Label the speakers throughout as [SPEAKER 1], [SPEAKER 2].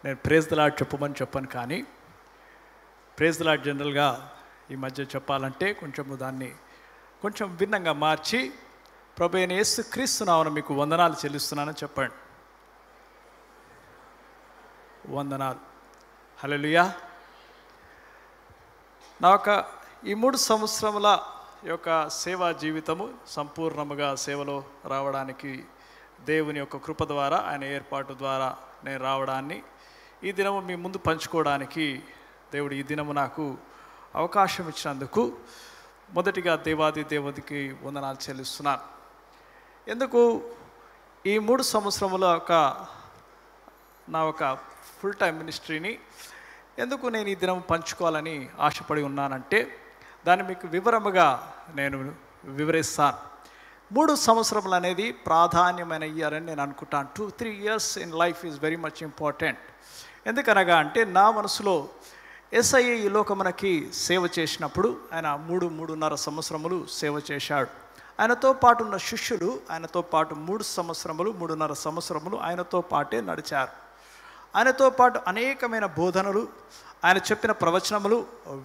[SPEAKER 1] నేను praise the lord చెప్పమని చెప్పాను, కానీ ప్రేజ్ ది లార్డ్ జనరల్గా ఈ మధ్య చెప్పాలంటే దాన్ని కొంచెం భిన్నంగా మార్చి ప్రభు అయిన యేసు క్రీస్తు నామమున మీకు వందనాలు చెల్లిస్తున్నానని చెప్పండి. వందనాలు. హల్లెలూయా. నా ఈ 3 సంవత్సరముల యొక్క సేవా జీవితము సంపూర్ణముగా సేవలో రావడానికి దేవుని యొక్క కృప ద్వారా, ఆయన ఏర్పాటు ద్వారా నేను రావడాన్ని ఈ దినము మీ ముందు పంచుకోవడానికి దేవుడు ఈ దినము నాకు అవకాశం ఇచ్చినందుకు మొదటిగా దేవాది దేవుడికి వందనాలు చెల్లిస్తున్నాను. ఎందుకు ఈ 3 సంవత్సరముల నా ఫుల్ టైం మినిస్ట్రీని ఎందుకు నేను ఈ దినం పంచుకోవాలని ఆశపడి ఉన్నానంటే దాన్ని మీకు వివరముగా నేను వివరిస్తాను. 3 సంవత్సరములు అనేది ప్రాధాన్యమైన ఇయర్ అని నేను అనుకుంటాను. 2-3 years in life is very much important. ఎందుకనగా అంటే నా మనసులో యేసయ్య ఈ లోకమునకి సేవ చేసినప్పుడు ఆయన 3-3.5 సంవత్సరములు సేవ చేశాడు. ఆయనతో పాటు ఉన్న శిష్యులు ఆయనతో పాటు 3 సంవత్సరములు 3.5 సంవత్సరములు ఆయనతో పాటే నడిచారు. ఆయనతో పాటు అనేకమైన బోధనలు, ఆయన చెప్పిన ప్రవచనములు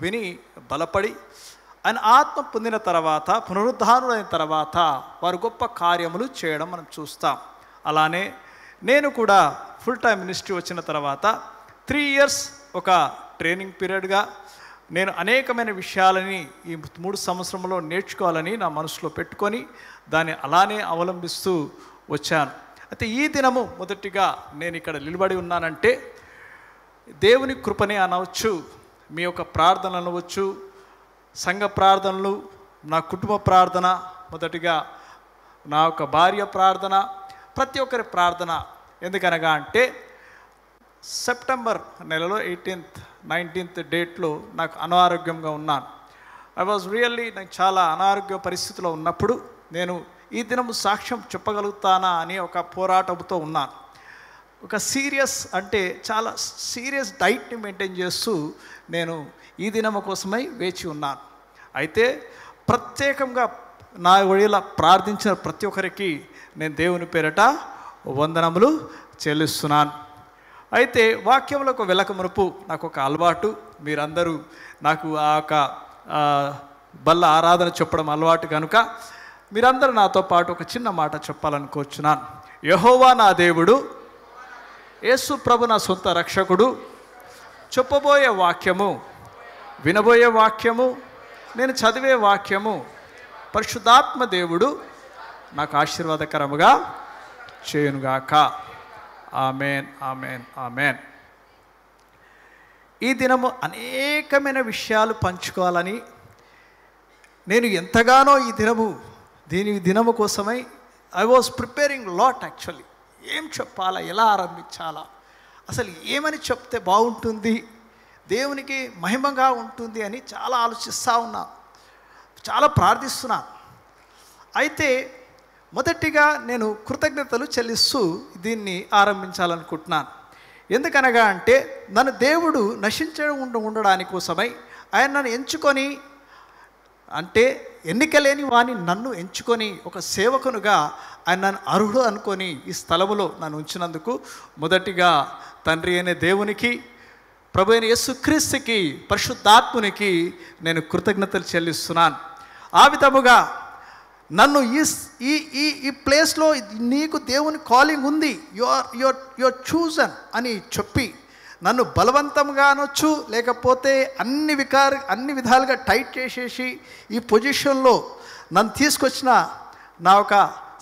[SPEAKER 1] విని బలపడి ఆయన ఆత్మ పొందిన తర్వాత, పునరుద్ధానులైన తర్వాత వారు గొప్ప కార్యములు చేయడం మనం చూస్తాం. అలానే నేను కూడా ఫుల్ టైం మినిస్ట్రీ వచ్చిన తర్వాత 3 years ఒక ట్రైనింగ్ పీరియడ్గా నేను అనేకమైన విషయాలని ఈ 3 సంవత్సరంలో నేర్చుకోవాలని నా మనసులో పెట్టుకొని దాన్ని అలానే అవలంబిస్తూ వచ్చాను. అయితే ఈ దినము మొదటిగా నేను ఇక్కడ నిలబడి ఉన్నానంటే దేవుని కృపనే అనవచ్చు, మీ యొక్క ప్రార్థనలు అనవచ్చు, సంఘ ప్రార్థనలు, నా కుటుంబ ప్రార్థన, మొదటిగా నా యొక్క భార్య ప్రార్థన, ప్రతి ఒక్కరి ప్రార్థన. ఎందుకనగా అంటే సెప్టెంబర్ నెలలో 18th 19th డేట్లో నాకు అనారోగ్యంగా ఉన్నాను. ఐ వాజ్ రియల్లీ నాకు చాలా అనారోగ్య పరిస్థితిలో ఉన్నప్పుడు నేను ఈ దినము సాక్ష్యం చెప్పగలుగుతానా అని ఒక పోరాటంతో ఉన్నాను. ఒక సీరియస్ అంటే చాలా సీరియస్ డైట్ని మెయింటైన్ చేస్తూ నేను ఈ దినము కోసమై వేచి ఉన్నాను. అయితే ప్రత్యేకంగా నా వడిల ప్రార్థించిన ప్రతి ఒక్కరికి నేను దేవుని పేరట వందనములు చెల్లిస్తున్నాను. అయితే వాక్యంలో ఒక వెలక మునుపు నాకు ఒక అలవాటు, మీరందరూ నాకు బల్ల ఆరాధన చెప్పడం అలవాటు కనుక మీరందరూ నాతో పాటు ఒక చిన్న మాట చెప్పాలనుకోవచ్చున్నాను. యెహోవా నా దేవుడు, యేసు ప్రభు నా సొంత రక్షకుడు, చెప్పబోయే వాక్యము, వినబోయే వాక్యము, నేను చదివే వాక్యము పరిశుద్ధాత్మ దేవుడు నాకు ఆశీర్వాదకరముగా చేయునుగాక. Amen, amen, amen. ఈ దినము అనేకమైన విషయాలు పంచుకోవాలని నేను ఎంతగానో దీని దినము కోసమై I was preparing lot. Actually ఏం చెప్పాలా, ఎలా ఆరంభించాలా, అసలు ఏమని చెప్తే బాగుంటుంది, దేవునికి మహిమగా ఉంటుంది అని చాలా ఆలోచిస్తూ ఉన్నాను, చాలా ప్రార్థిస్తున్నాను. అయితే మొదటిగా నేను కృతజ్ఞతలు చెల్లిస్తూ దీన్ని ఆరంభించాలనుకుంటున్నాను. ఎందుకనగా అంటే నన్ను దేవుడు ఉండడానికి కోసమై ఆయన నన్ను ఎంచుకొని, అంటే ఎన్నికలేని వాణ్ణి నన్ను ఎంచుకొని ఒక సేవకునుగా ఆయన నన్ను అర్హుడు అనుకొని ఈ స్థలములో నన్ను ఉంచినందుకు మొదటిగా తండ్రి అయిన దేవునికి, ప్రభు అయిన యేసుక్రీస్తుకి, పరిశుద్ధాత్మునికి నేను కృతజ్ఞతలు చెల్లిస్తున్నాను. ఆ విధముగా నన్ను ఈ ప్లేస్లో నీకు దేవుని కాలింగ్ ఉంది, యువర్ చూజన్ అని చెప్పి నన్ను బలవంతంగా అనొచ్చు, లేకపోతే అన్ని విధాలుగా టైట్ చేసేసి ఈ పొజిషన్లో నన్ను తీసుకొచ్చిన నా ఒక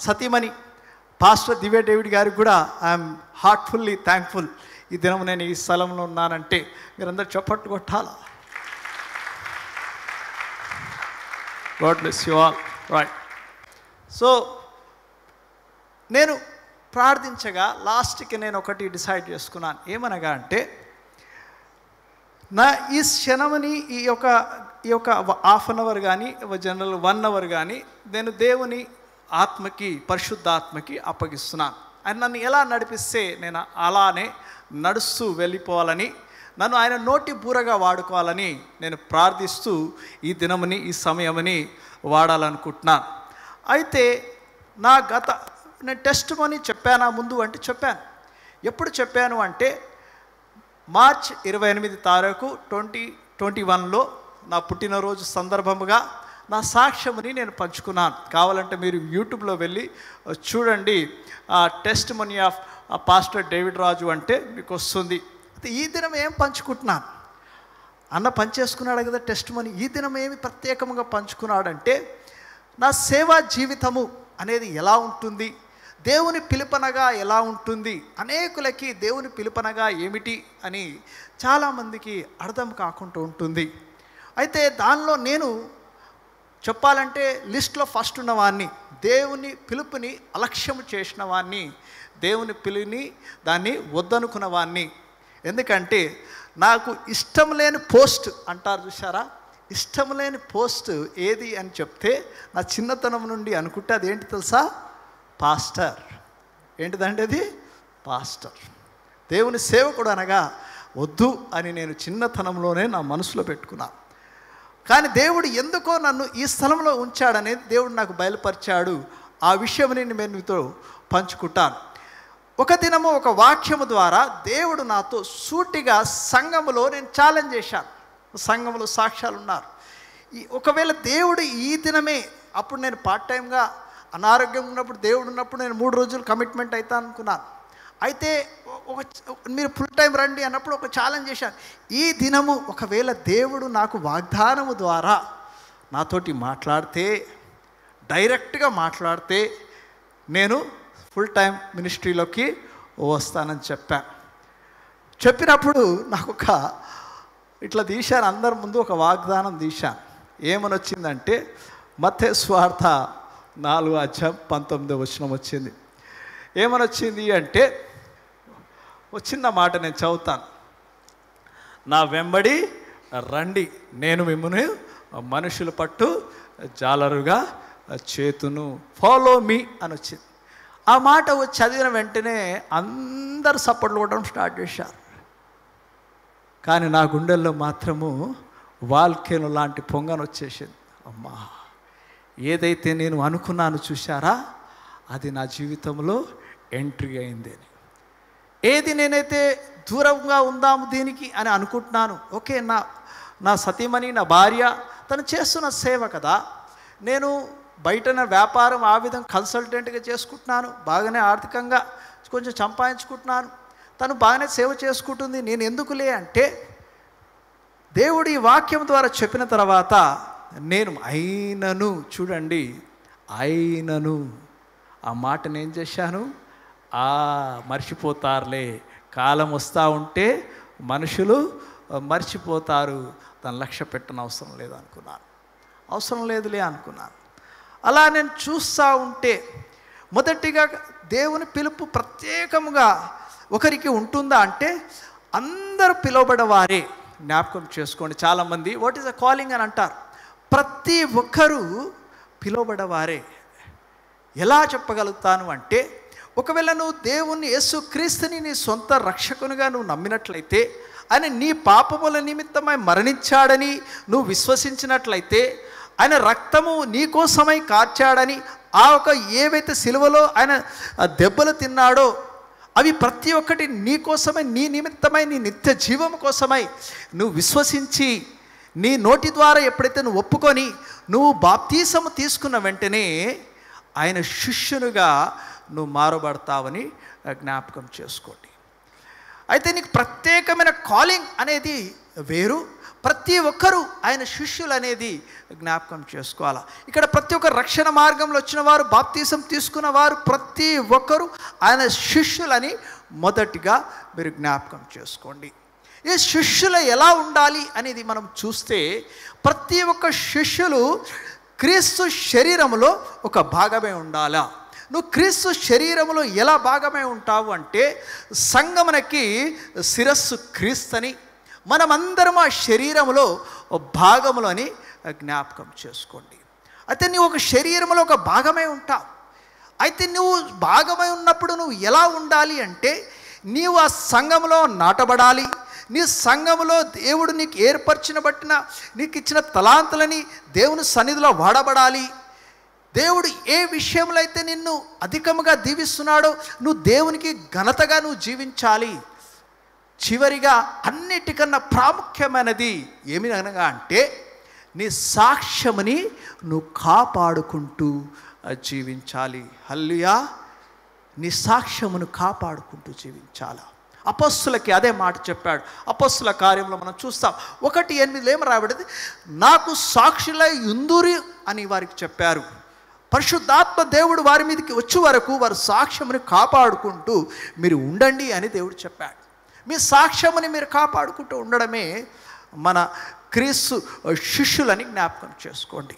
[SPEAKER 1] సతీమణి పాస్టర్ దివ్య డేవిడ్ గారికి కూడా ఐఎమ్ హార్ట్ఫుల్లీ థ్యాంక్ఫుల్. ఈ దినం నేను ఈ స్థలంలో ఉన్నానంటే మీరందరూ చప్పట్లు కొట్టాలా. God bless you all. Right. So నేను ప్రార్థించగా లాస్ట్కి నేను ఒకటి డిసైడ్ చేసుకున్నాను. ఏమనగా అంటే నా ఈ క్షణముని ఈ యొక్క హాఫ్ అన్ అవర్ కానీ జనరల్ 1 hour కానీ నేను దేవుని ఆత్మకి, పరిశుద్ధాత్మకి అప్పగిస్తున్నాను. ఆయన నన్ను ఎలా నడిపిస్తే నేను అలానే నడుస్తూ వెళ్ళిపోవాలని, నన్ను ఆయన నోటి బూరగా వాడుకోవాలని నేను ప్రార్థిస్తూ ఈ దినముని, ఈ సమయముని వాడాలనుకుంటున్నాను. అయితే నేను టెస్ట్ మనీ చెప్పానా ముందు అంటే చెప్పాను. ఎప్పుడు చెప్పాను అంటే మార్చ్ 28 తారీఖు 2021లో నా పుట్టినరోజు సందర్భముగా నా సాక్ష్యముని నేను పంచుకున్నాను. కావాలంటే మీరు యూట్యూబ్లో వెళ్ళి చూడండి, testimony of pastor David Raju అంటే మీకు వస్తుంది. అయితే ఈ దినం ఏం పంచుకుంటున్నాను, అన్న పనిచేసుకున్నాడు కదా టెస్ట్ మనీ. ఈ దినం ఏమి ప్రత్యేకంగా పంచుకున్నాడంటే నా సేవా జీవితము అనేది ఎలా ఉంటుంది, దేవుని పిలుపనగా ఎలా ఉంటుంది, అనేకులకి దేవుని పిలుపనగా ఏమిటి అని చాలామందికి అర్థం కాకుండా ఉంటుంది. అయితే దానిలో నేను చెప్పాలంటే లిస్ట్లో ఫస్ట్ ఉన్నవాడిని, దేవుని పిలుపుని అలక్ష్యం చేసిన వాడిని, దేవుని పిలుపుని దాన్ని వద్దనుకున్న వాడిని. ఎందుకంటే నాకు ఇష్టం లేని పోస్ట్ అంటారు చూసారా, ఇష్టం లేని పోస్ట్ ఏది అని చెప్తే నా చిన్నతనం నుండి అనుకుంటే అది ఏంటి తెలుసా, పాస్టర్. ఏంటిదంటే అది పాస్టర్. దేవుని సేవకుడు అనగా వద్దు అని నేను చిన్నతనంలోనే నా మనసులో పెట్టుకున్నాను. కానీ దేవుడు ఎందుకో నన్ను ఈ స్థలంలో ఉంచాడనేది దేవుడు నాకు బయలుపరిచాడు. ఆ విషయం నేను మీతో పంచుకుంటాను. ఒక దినము ఒక వాక్యము ద్వారా దేవుడు నాతో సూటిగా సంఘములో నేను ఛాలెంజ్ చేశాను. సంఘములో సాక్ష్యాలు ఉన్నారు. ఒకవేళ దేవుడు ఈ దినమే, అప్పుడు నేను పార్ట్ టైంగా అనారోగ్యం ఉన్నప్పుడు, దేవుడు ఉన్నప్పుడు నేను 3 రోజులు కమిట్మెంట్ అవుతా అనుకున్నాను. అయితే మీరు ఫుల్ టైం రండి అన్నప్పుడు ఒక ఛాలెంజ్ చేశాను. ఈ దినము ఒకవేళ దేవుడు నాకు వాగ్దానము ద్వారా నాతోటి మాట్లాడితే, డైరెక్ట్గా మాట్లాడితే నేను ఫుల్ టైం మినిస్ట్రీలోకి వస్తానని చెప్పాను. చెప్పినప్పుడు నాకు ఇట్లా తీశాను, అందరి ముందు ఒక వాగ్దానం తీశాను. ఏమని వచ్చిందంటే మత్తయి సువార్త 4:19 వచ్చింది. ఏమని వచ్చింది అంటే ఒక చిన్న మాట నేను చదువుతాను. నా వెంబడి రండి, నేను మిమ్మల్ని మనుషుల పట్టు జాలరుగా చేతును, ఫాలో మీ అని వచ్చింది. ఆ మాట చదివిన వెంటనే అందరు సపోర్ట్లు కొట్టడం స్టార్ట్ చేశారు. కానీ నా గుండెల్లో మాత్రము వాల్కేనో లాంటి పొంగన వచ్చేసింది. అమ్మా, ఏదైతే నేను అనుకున్నాను చూశారా, అది నా జీవితంలో ఎంట్రీ అయింది అని. ఏది నేనైతే దూరంగా ఉందాము దీనికి అని అనుకుంటున్నాను. ఓకే, నా సతీమణి, నా భార్య తను చేస్తున్న సేవ కదా, నేను బయట వ్యాపారం ఆ విధంగా కన్సల్టెంట్గా చేసుకుంటున్నాను, బాగానే ఆర్థికంగా కొంచెం సంపాదించుకుంటున్నాను, తను బాగానే సేవ చేసుకుంటుంది, నేను ఎందుకులే అంటే దేవుడు ఈ వాక్యం ద్వారా చెప్పిన తర్వాత నేను అయినను, చూడండి, అయినను ఆ మాటను ఏం చేశాను, మర్చిపోతారులే, కాలం వస్తూ ఉంటే మనుషులు మర్చిపోతారు, దాన్ని లక్ష్య పెట్టని అవసరం లేదు అనుకున్నాను. అవసరం లేదులే అనుకున్నాను. అలా నేను చూస్తూ ఉంటే మొదటిగా దేవుని పిలుపు ప్రత్యేకంగా ఒకరికి ఉంటుందా అంటే అందరూ పిలువబడవారే. జ్ఞాపకం చేసుకోండి, చాలామంది వాట్ ఈస్ అ కాలింగ్ అని అంటారు. ప్రతి ఒక్కరూ పిలువబడవారే. ఎలా చెప్పగలుగుతాను అంటే ఒకవేళ నువ్వు దేవుణ్ణి యేసుక్రీస్తుని నీ సొంత రక్షకునిగా నువ్వు నమ్మినట్లయితే, ఆయన నీ పాపముల నిమిత్తమై మరణించాడని నువ్వు విశ్వసించినట్లయితే, ఆయన రక్తము నీకోసమై కార్చాడని, ఆ ఒక ఏవైతే సిలువలో ఆయన దెబ్బలు తిన్నాడో అవి ప్రతి ఒక్కటి నీ కోసమై, నీ నిమిత్తమై, నీ నిత్య జీవం కోసమై నువ్వు విశ్వసించి నీ నోటి ద్వారా ఎప్పుడైతే నువ్వు ఒప్పుకొని నువ్వు బాప్తీసము తీసుకున్న వెంటనే ఆయన శిష్యునిగా నువ్వు మారబడతావని జ్ఞాపకం చేసుకోండి. అయితే నీకు ప్రత్యేకమైన కాలింగ్ అనేది వేరు, ప్రతి ఒక్కరూ ఆయన శిష్యులు అనేది జ్ఞాపకం చేసుకోవాలి. ఇక్కడ ప్రతి ఒక్క రక్షణ మార్గంలో వచ్చిన వారు, బాప్తీసం తీసుకున్న వారు ప్రతి ఒక్కరూ ఆయన శిష్యులని మొదటిగా మీరు జ్ఞాపకం చేసుకోండి. ఈ శిష్యులు ఎలా ఉండాలి అనేది మనం చూస్తే ప్రతి ఒక్క శిష్యులు క్రీస్తు శరీరంలో ఒక భాగమే ఉండాలా. నువ్వు క్రీస్తు శరీరంలో ఎలా భాగమే ఉంటావు అంటే సంఘమునకి శిరస్సు క్రీస్తుని, మనమందరం ఆ శరీరంలో భాగములు అని జ్ఞాపకం చేసుకోండి. అయితే నువ్వు ఒక శరీరంలో ఒక భాగమే ఉంటావు. అయితే నువ్వు భాగమై ఉన్నప్పుడు నువ్వు ఎలా ఉండాలి అంటే నీవు ఆ సంఘములో నాటబడాలి. నీ సంఘములో దేవుడు నీకు ఏర్పరిచిన బట్టిన నీకు ఇచ్చిన తలాంతులని దేవుని సన్నిధిలో వాడబడాలి. దేవుడు ఏ విషయంలో అయితే నిన్ను అధికముగా దీవిస్తున్నాడో నువ్వు దేవునికి ఘనతగా నువ్వు జీవించాలి.
[SPEAKER 2] చివరిగా అన్నిటికన్నా ప్రాముఖ్యమైనది ఏమి అనగా అంటే నీ సాక్ష్యముని నువ్వు కాపాడుకుంటూ జీవించాలి. హల్లెలూయా. నీ సాక్ష్యమును కాపాడుకుంటూ జీవించాలి. అపొస్తలులకి అదే మాట చెప్పాడు. అపొస్తలుల కార్యంలో మనం చూస్తాం 1:8 ఏం రాబడింది, నాకు సాక్షులై యుందురి అని వారికి చెప్పారు. పరిశుద్ధాత్మ దేవుడు వారి మీదకి వచ్చే వరకు వారి సాక్ష్యముని కాపాడుకుంటూ మీరు ఉండండి అని దేవుడు చెప్పాడు. మీ సాక్ష్యముని మీరు కాపాడుకుంటూ ఉండడమే మన క్రీస్తు శిష్యులని జ్ఞాపకం చేసుకోండి.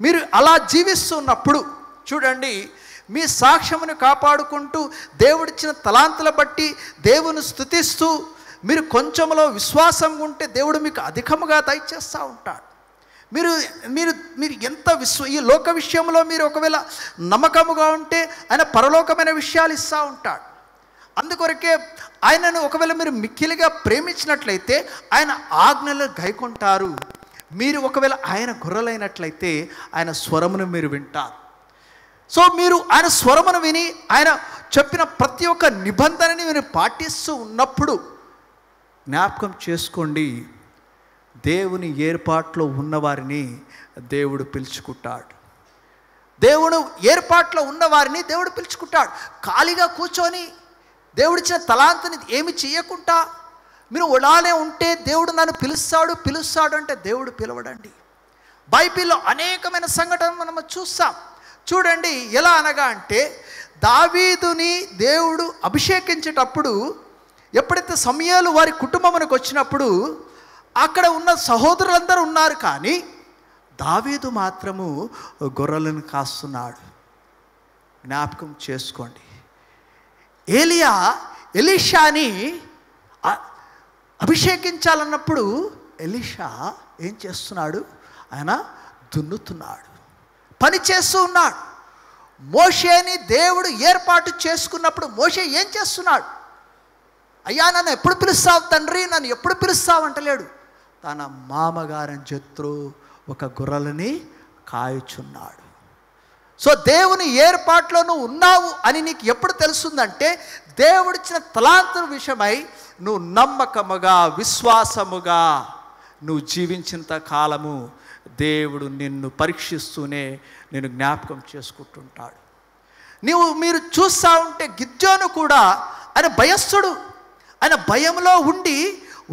[SPEAKER 2] మీరు అలా జీవిస్తున్నప్పుడు చూడండి, మీ సాక్ష్యమును కాపాడుకుంటూ దేవుడిచ్చిన తలాంతుల బట్టి దేవుని స్తుతిస్తూ మీరు కొంచెంలో విశ్వాసంగా ఉంటే దేవుడు మీకు అధికముగా దయచేస్తూ ఉంటాడు. మీరు మీరు మీరు ఎంత ఈ లోక విషయంలో మీరు ఒకవేళ నమ్మకముగా ఉంటే ఆయన పరలోకమైన విషయాలు ఇస్తూ ఉంటాడు. అందుకొరకే ఆయనను ఒకవేళ మీరు మిక్కిలిగా ప్రేమించినట్లయితే ఆయన ఆజ్ఞలు గైకొంటారు. మీరు ఒకవేళ ఆయన గొర్రెలైనట్లయితే ఆయన స్వరమును మీరు వింటారు. సో మీరు ఆయన స్వరమును విని ఆయన చెప్పిన ప్రతి ఒక్క నిబంధనని మీరు పాటిస్తూ ఉన్నప్పుడు జ్ఞాపకం చేసుకోండి, దేవుని ఏర్పాట్లో ఉన్నవారిని దేవుడు పిలుచుకుంటాడు. దేవుడు ఏర్పాట్లో ఉన్నవారిని దేవుడు పిలుచుకుంటాడు. ఖాళీగా కూర్చొని దేవుడిచ్చిన తలాంతుని ఏమి చేయకుండా మీరు అలానే ఉంటే దేవుడు నన్ను పిలుస్తాడు అంటే దేవుడు పిలవడండి. బైబిల్లో అనేకమైన సంఘటనలు మనం చూస్తాం. చూడండి, ఎలా అనగా అంటే దావీదుని దేవుడు అభిషేకించేటప్పుడు ఎప్పుడైతే సమూయేలు వారి కుటుంబమునకు వచ్చినప్పుడు అక్కడ ఉన్న సహోదరులందరూ ఉన్నారు, కానీ దావీదు మాత్రము గొర్రెలను కాస్తున్నాడు. జ్ఞాపకం చేసుకోండి. ఎలీషాని అభిషేకించాలన్నప్పుడు ఎలీషా ఏం చేస్తున్నాడు? ఆయన దున్నుతున్నాడు, పని చేస్తూ ఉన్నాడు. మోషేని దేవుడు ఏర్పాటు చేసుకున్నప్పుడు మోషే ఏం చేస్తున్నాడు? అయ్యా నన్ను ఎప్పుడు పిలుస్తావు తండ్రి, నన్ను ఎప్పుడు పిలుస్తావు అంటలేడు. తన మామగారని జత్రు ఒక గొర్రెలని కాయుచున్నాడు. సో దేవుని ఏర్పాట్లో నువ్వు ఉన్నావు అని నీకు ఎప్పుడు తెలుస్తుందంటే దేవుడిచ్చిన తలాంతుల విషయమై నువ్వు నమ్మకముగా విశ్వాసముగా నువ్వు జీవించినంత కాలము దేవుడు నిన్ను పరీక్షిస్తూనే నేను జ్ఞాపకం చేసుకుంటుంటాడు. మీరు చూస్తూ ఉంటే గిద్యోను కూడా ఆయన భయస్థుడు. ఆయన భయంలో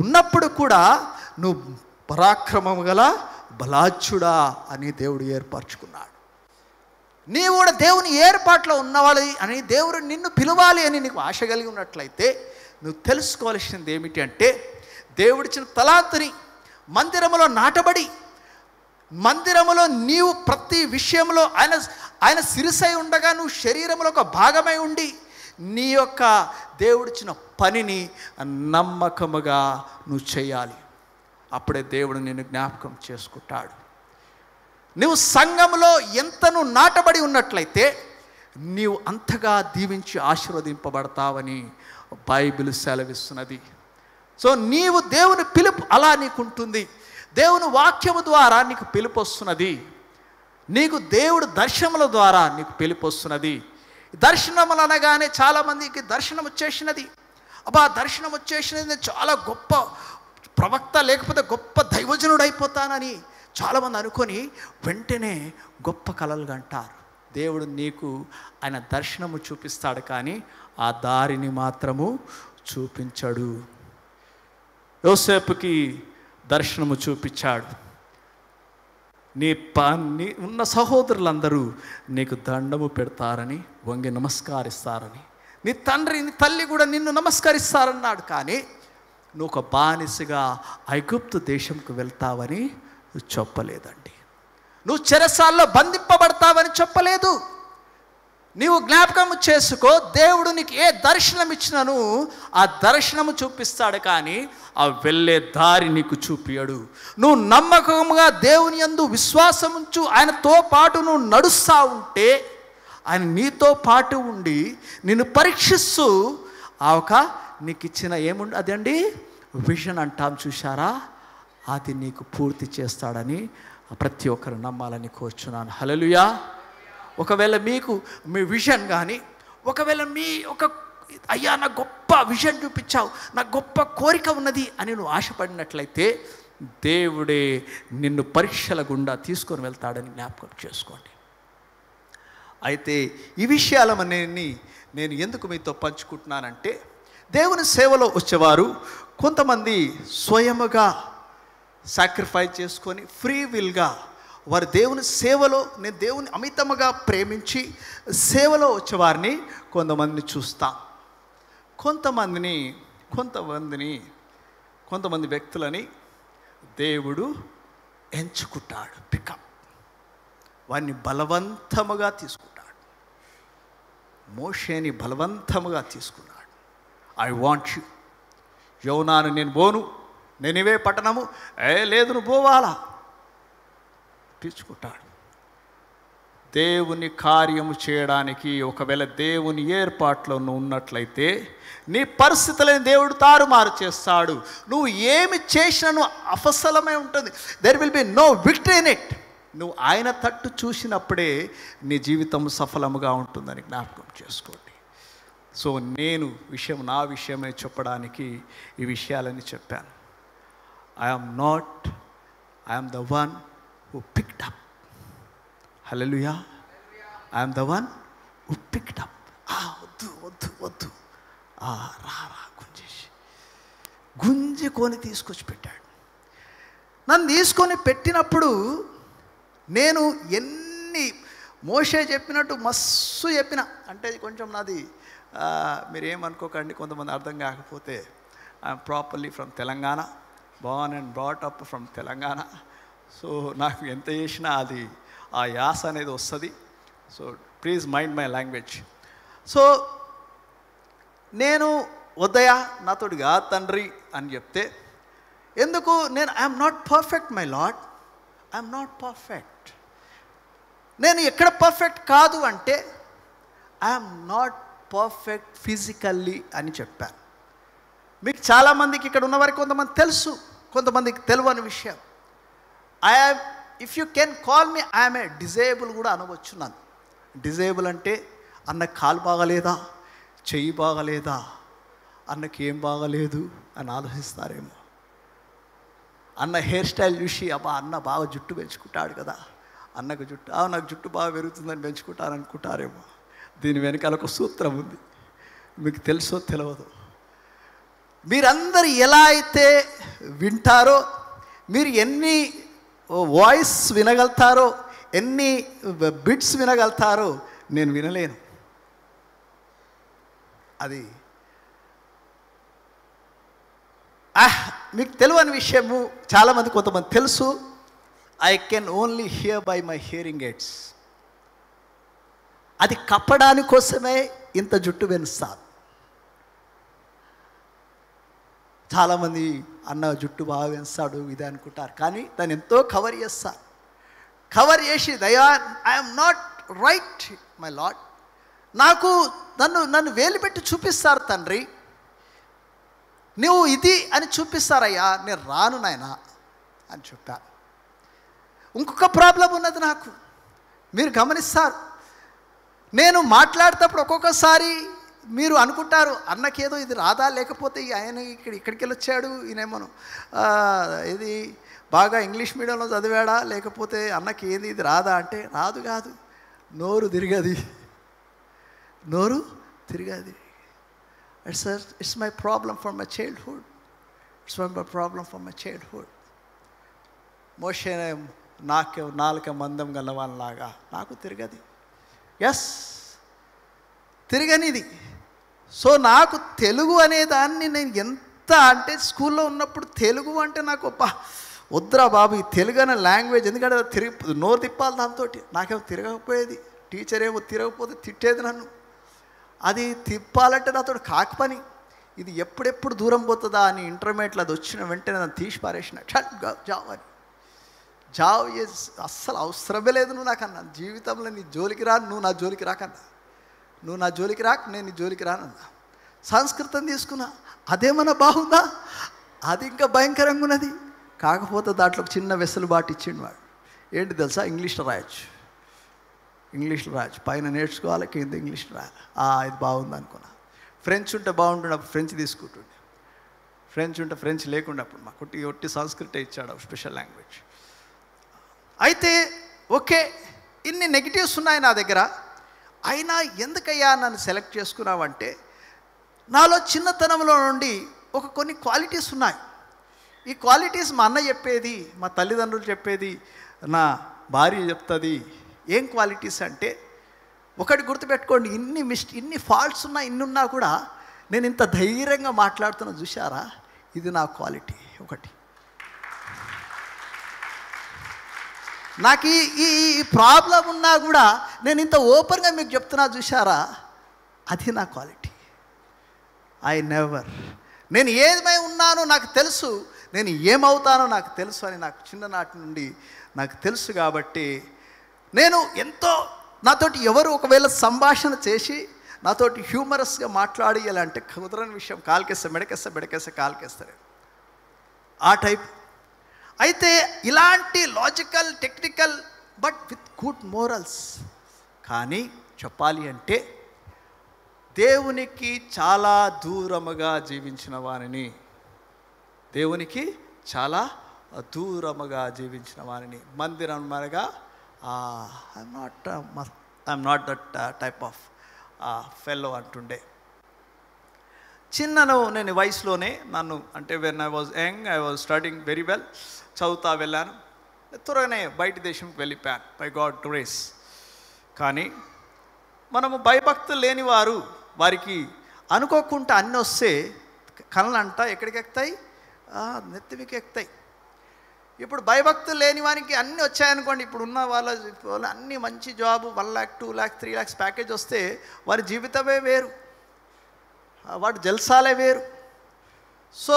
[SPEAKER 2] ఉన్నప్పుడు కూడా నువ్వు పరాక్రమము గల బలాచ్యుడా అని దేవుడు ఏర్పరచుకున్నాడు. నీవు కూడా దేవుని ఏర్పాట్లో ఉన్నవాళ్ళి అని దేవుడు నిన్ను పిలవాలి అని నీకు ఆశ కలిగి ఉన్నట్లయితే నువ్వు తెలుసుకోవాల్సింది ఏమిటి అంటే దేవుడిచ్చిన తలాంతుని మందిరములో నాటబడి మందిరములో నీవు ప్రతి విషయంలో ఆయన శిరసై ఉండగా నువ్వు శరీరంలో ఒక భాగమై ఉండి నీ యొక్క దేవుడిచ్చిన పనిని నమ్మకముగా నువ్వు చేయాలి. అప్పుడే దేవుడు నిన్ను జ్ఞాపకం చేసుకుంటాడు. నువ్వు సంఘంలో ఎంత నువ్వు నాటబడి ఉన్నట్లయితే నీవు అంతగా దీవించి ఆశీర్వదింపబడతావని బైబిల్ సెలవిస్తున్నది. సో నీవు దేవుని పిలుపు అలా నీకుంటుంది. దేవుని వాక్యము ద్వారా నీకు పిలుపు వస్తున్నది. నీకు దేవుడు దర్శనముల ద్వారా నీకు పిలుపు వస్తున్నది. దర్శనములు అనగానే చాలామందికి దర్శనం వచ్చేసినది. దర్శనం వచ్చేసినది, చాలా గొప్ప ప్రవక్త లేకపోతే గొప్ప దైవజనుడు అయిపోతానని చాలామంది అనుకొని వెంటనే గొప్ప కలలు అంటారు. దేవుడు నీకు ఆయన దర్శనము చూపిస్తాడు, కానీ ఆ దారిని మాత్రము చూపించాడు. యోసేపుకి దర్శనము చూపించాడు. నీ ఉన్న సహోదరులందరూ నీకు దండము పెడతారని, వంగి నమస్కరిస్తారని, నీ తండ్రి నీ తల్లి కూడా నిన్ను నమస్కరిస్తారన్నాడు. కానీ నువ్వు ఒక బానిసగా ఐగుప్తు దేశంకు వెళ్తావని చెప్పలేదండి. నువ్వు చెరసాల్లో బంధింపబడతావని చెప్పలేదు. నీవు జ్ఞాపకం చేసుకో, దేవుడు నీకు ఏ దర్శనం ఇచ్చినను ఆ దర్శనము చూపిస్తాడు, కానీ ఆ వెళ్ళే దారి నీకు చూపియడు. నువ్వు నమ్మకంగా దేవుని యందు విశ్వాసం ఉంచు, ఆయనతో పాటు నువ్వు నడుస్తూ ఉంటే ఆయన నీతో పాటు ఉండి నిన్ను పరీక్షిస్తూ నీకు ఇచ్చిన అదండి విజన్ అంటాం చూశారా, అది నీకు పూర్తి చేస్తాడని ప్రతి ఒక్కరు నమ్మాలని కోరుచున్నాను. హల్లెలూయా. ఒకవేళ మీ విజన్ కానీ ఒకవేళ మీ అయ్యా నాకు గొప్ప విజన్ చూపించావు, నాకు గొప్ప కోరిక ఉన్నది అని నువ్వు ఆశపడినట్లయితే దేవుడే నిన్ను పరీక్షల గుండా తీసుకొని వెళ్తాడని జ్ఞాపకం చేసుకోండి. అయితే ఈ విషయాలన్నీ నేను ఎందుకు మీతో పంచుకుంటున్నానంటే, దేవుని సేవలో వచ్చేవారు కొంతమంది స్వయముగా సాక్రిఫైస్ చేసుకొని ఫ్రీ విల్గా వారు దేవుని సేవలో, నేను దేవుని అమితముగా ప్రేమించి సేవలో వచ్చేవారిని కొంతమందిని చూస్తాం. కొంతమంది వ్యక్తులని దేవుడు ఎంచుకుంటాడు, పికప్, వారిని బలవంతముగా తీసుకుంటాడు. మోషేని బలవంతముగా తీసుకున్నాడు. ఐ వాంట్ యు, యోనాను నేను పోను, నినివే పట్టణము, లేదు నువ్వు పోవాలా, తీసుకుంటాడు. దేవుని కార్యము చేయడానికి ఒకవేళ దేవుని ఏర్పాట్లో నువ్వు ఉన్నట్లయితే నీ పరిస్థితులను దేవుడు తారుమారు చేస్తాడు. నువ్వు ఏమి చేసినా నువ్వు అఫసలమై ఉంటుంది. There will be no victory in it. నువ్వు ఆయన తట్టు చూసినప్పుడే నీ జీవితం సఫలముగా ఉంటుందని జ్ఞాపకం చేసుకోండి. సో నేను నా విషయమే చెప్పడానికి ఈ విషయాలని చెప్పాను. I am the one who picked up. Hallelujah. I am the one who picked up. వద్దు రా గుంజుకొని తీసుకొచ్చి పెట్టాడు. నన్ను తీసుకొని పెట్టినప్పుడు నేను మోషే చెప్పినట్టు మస్తు చెప్పిన. అంటే కొంచెం నాది మీరు ఏమనుకోకండి, కొంతమంది అర్థం కాకపోతే, I'm properly from Telangana, Born and brought up from Telangana. So నాకు ఎంత చేసినా అది ఆ యాస అనేది వస్తుంది. So please mind my language. So నేను వద్దయా నాతోటి కాదు తండ్రి అని చెప్తే, ఎందుకు I'm not perfect my lord, I'm not perfect. నేను ఎక్కడ పర్ఫెక్ట్ కాదు అంటే ఐఎమ్ నాట్ పర్ఫెక్ట్ ఫిజికల్లీ అని చెప్పాను. మీకు చాలామందికి ఇక్కడ ఉన్నవారికి కొంతమంది తెలుసు, కొంతమందికి తెలియని విషయం. If you can call me I'm a disable కూడా అనవచ్చు. నన్ను డిజేబుల్ అంటే అన్నకు కాలు బాగలేదా, చెయ్యి బాగలేదా, అన్నకి ఏం బాగలేదు అని ఆలోచిస్తారేమో. అన్న హెయిర్ స్టైల్ చూసి అబ్బా అన్న బాగా జుట్టు పెంచుకుంటాడు కదా, అన్నకు జుట్టు నాకు జుట్టు బాగా పెరుగుతుందని పెంచుకుంటారనుకుంటారేమో. దీని వెనకాల ఒక సూత్రం ఉంది, మీకు తెలుసో తెలియదు. మీరందరూ ఎలా అయితే వింటారో, మీరు ఎన్ని వాయిస్ వినగలుగుతారో, ఎన్ని బిట్స్ వినగలుగుతారో నేను వినలేను. అది మీకు తెలియని విషయము. చాలామంది కొంతమంది తెలుసు. I can only here by my hearing AIDS. అది కప్పడానికి కోసమే ఇంత జుట్టు పెంచుతారు. చాలామంది అన్న జుట్టు బాగా పెంచుతాడు ఇది అనుకుంటారు, కానీ దాన్ని ఎంతో కవర్ చేస్తారు. కవర్ చేసి దయా I'm not right my lord, నాకు నన్ను వేలు పెట్టి చూపిస్తారు తండ్రి, నువ్వు ఇది అని చూపిస్తారయ్యా, నేను రాను నాయనా అని చెప్పాను. ఇంకొక ప్రాబ్లం ఉన్నది నాకు, మీరు గమనిస్తారు. నేను మాట్లాడేటప్పుడు ఒక్కొక్కసారి మీరు అనుకుంటారు అన్నకేదో ఇది రాదా, లేకపోతే ఆయన ఇక్కడికి వెళ్ళి వచ్చాడు, ఈయనేమోను ఇది బాగా ఇంగ్లీష్ మీడియంలో చదివాడా, లేకపోతే అన్నకి ఏది ఇది రాదా అంటే రాదు కాదు, నోరు తిరగది. It's my problem for my childhood. మోషే నాలుక మందం గలవాళ్ళలాగా నాకు తిరగది. తిరగనిది. సో నాకు తెలుగు అనే దాన్ని నేను ఎంత అంటే స్కూల్లో ఉన్నప్పుడు తెలుగు అంటే నాకు వద్దురా బాబు ఈ తెలుగు అనే లాంగ్వేజ్, ఎందుకంటే నోరు తిప్పాలి దాంతో. నాకేమో తిరగకపోయేది, టీచర్ ఏమో తిరగకపోతే తిట్టేది నన్ను. అది తిప్పాలంటే నాతో కాక పని. ఇది ఎప్పుడెప్పుడు దూరం పోతుందా అని ఇంటర్మీడియట్లో అది వచ్చిన వెంటనే నన్ను తీసి పారేసిన. జావ్ అని జావ్ అస్సలు అవసరమే లేదు నువ్వు నాకన్నా, జీవితంలో నీ జోలికి రా, నువ్వు నా జోలికి రాకన్నా, నువ్వు నా జోలికి రాక నేను నీ జోలికి రానన్నా. సంస్కృతం తీసుకున్నా, అదేమన్నా బాగుందా, అది ఇంకా భయంకరంగా ఉన్నది. కాకపోతే దాంట్లో చిన్న వెసులుబాటు ఇచ్చిండు వాడు. ఏంటి తెలుసా, ఇంగ్లీష్లో రాయొచ్చు, పైన నేర్చుకోవాలి, కింద ఇంగ్లీష్లో రాయాలి. ఇది బాగుంది అనుకున్నా. ఫ్రెంచ్ ఉంటే బాగుంటుండే, అప్పుడు ఫ్రెంచ్ తీసుకుంటుండే. ఫ్రెంచ్ ఉంటే ఫ్రెంచ్ లేకుండా అప్పుడు మాకు ఒట్టి సంస్కృతే ఇచ్చాడు, స్పెషల్ లాంగ్వేజ్. అయితే ఓకే, ఇన్ని నెగిటివ్స్ ఉన్నాయి నా దగ్గర, అయినా ఎందుకయ్యా నన్ను సెలెక్ట్ చేసుకున్నావంటే నాలో చిన్నతనంలో నుండి కొన్ని క్వాలిటీస్ ఉన్నాయి. ఈ క్వాలిటీస్ మా అన్న చెప్పేది, మా తల్లిదండ్రులు చెప్పేది, నా భార్య చెప్తుంది. ఏం క్వాలిటీస్ అంటే, ఒకటి గుర్తుపెట్టుకోండి, ఇన్ని ఫాల్ట్స్ ఉన్నా, ఇన్నున్నా కూడా నేను ఇంత ధైర్యంగా మాట్లాడుతున్నా చూశారా, ఇది నా క్వాలిటీ. ఒకటి, నాకు ఈ ప్రాబ్లం ఉన్నా కూడా నేను ఇంత ఓపెన్గా మీకు చెప్తున్నా చూశారా, అది నా క్వాలిటీ. నేను ఏమై ఉన్నానో నాకు తెలుసు, నేను ఏమవుతానో నాకు తెలుసు అని నాకు చిన్ననాటి నుండి నాకు తెలుసు. కాబట్టి నేను ఎంతో, నాతోటి ఎవరు ఒకవేళ సంభాషణ చేసి నాతోటి హ్యూమరస్గా మాట్లాడియాలంటే కుదరని విషయం, కాలుకేస్తే మెడకేస్తే, మెడకేస్తే కాలుకేస్తారు, ఆ టైప్. అయితే ఇలాంటి logical, technical, but with good morals. కానీ చెప్పాలి అంటే దేవునికి చాలా దూరముగా జీవించిన వారిని, దేవునికి చాలా దూరముగా జీవించిన వారిని మందిరం అనగా I'm not that type of fellow అంటుండే. నేను వయసులోనే నన్ను అంటే when I was young, I was studying very well, చదువుతా వెళ్ళాను, త్వరగానే బయట దేశంకి వెళ్ళిపోయాను బై గాడ్ గ్రేస్. కానీ మనము భయభక్తులు లేని వారికి అనుకోకుండా అన్నీ వస్తే కళ్ళంట ఎక్కడికి ఎక్కుతాయి, నెత్తిమికి ఎక్కుతాయి. ఇప్పుడు భయభక్తులు లేని వారికి అన్నీ వచ్చాయనుకోండి, ఇప్పుడు ఉన్న వాళ్ళ అన్నీ మంచి job, 1 lakh 2 lakh 3 lakhs package వస్తే వారి జీవితమే వేరు, వాటి జల్సాలే వేరు. సో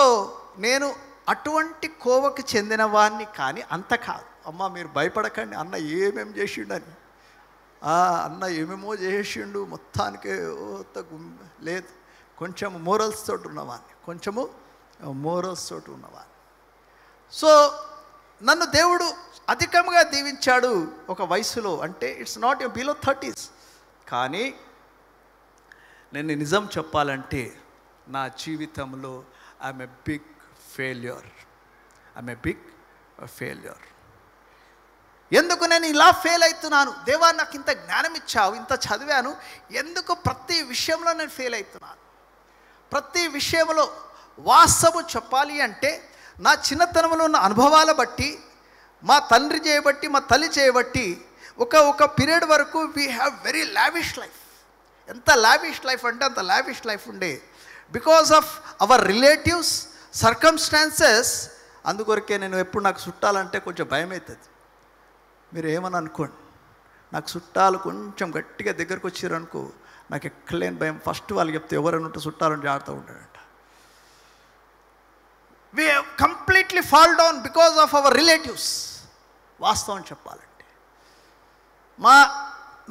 [SPEAKER 2] నేను అటువంటి కోవకు చెందిన వాడిని. కానీ అంత కాదు, అమ్మ మీరు భయపడకండి, అన్న ఏమేమి చేసిండని, అన్న ఏమేమో చేసిండు మొత్తానికి లేదు. కొంచెము మోరల్స్ తోటి ఉన్నవాడిని, సో నన్ను దేవుడు అధికంగా దీవించాడు ఒక వయసులో. అంటే ఇట్స్ నాట్ బిలో 30s. కానీ నేను నిజం చెప్పాలంటే నా జీవితంలో ఐఎమ్ ఏ బిగ్ ఫెయిల్యూర్. ఎందుకు నేను ఇలా ఫెయిల్ అవుతున్నాను? దేవా నాకు ఇంత జ్ఞానం ఇచ్చావు, ఇంత చదివాను, ఎందుకు ప్రతి విషయంలో నేను ఫెయిల్ అవుతున్నాను? ప్రతి విషయంలో వాస్తవం చెప్పాలి అంటే నా చిన్నతనంలో ఉన్న అనుభవాల బట్టి, మా తండ్రి చేయబట్టి, మా తల్లి చేయబట్టి ఒక పీరియడ్ వరకు we have very lavish life. ఎంత లావిష్ లైఫ్ అంటే అంత లావిష్ లైఫ్ ఉండే, because of our relatives, circumstances. అందుకొరకే నేను ఎప్పుడు నాకు చుట్టాలంటే కొంచెం భయం అవుతుంది. మీరు ఏమని అనుకోండి, నాకు చుట్టాలు కొంచెం గట్టిగా దగ్గరకు వచ్చారనుకో, నాకు ఎక్కలేని భయం. ఫస్ట్ వాళ్ళు చెప్తే ఎవరైనా ఉంటే చుట్టాలని జాగ్రత్తగా ఉంటాడంట. we have completely fall down because of our relatives. వాస్తవం చెప్పాలంటే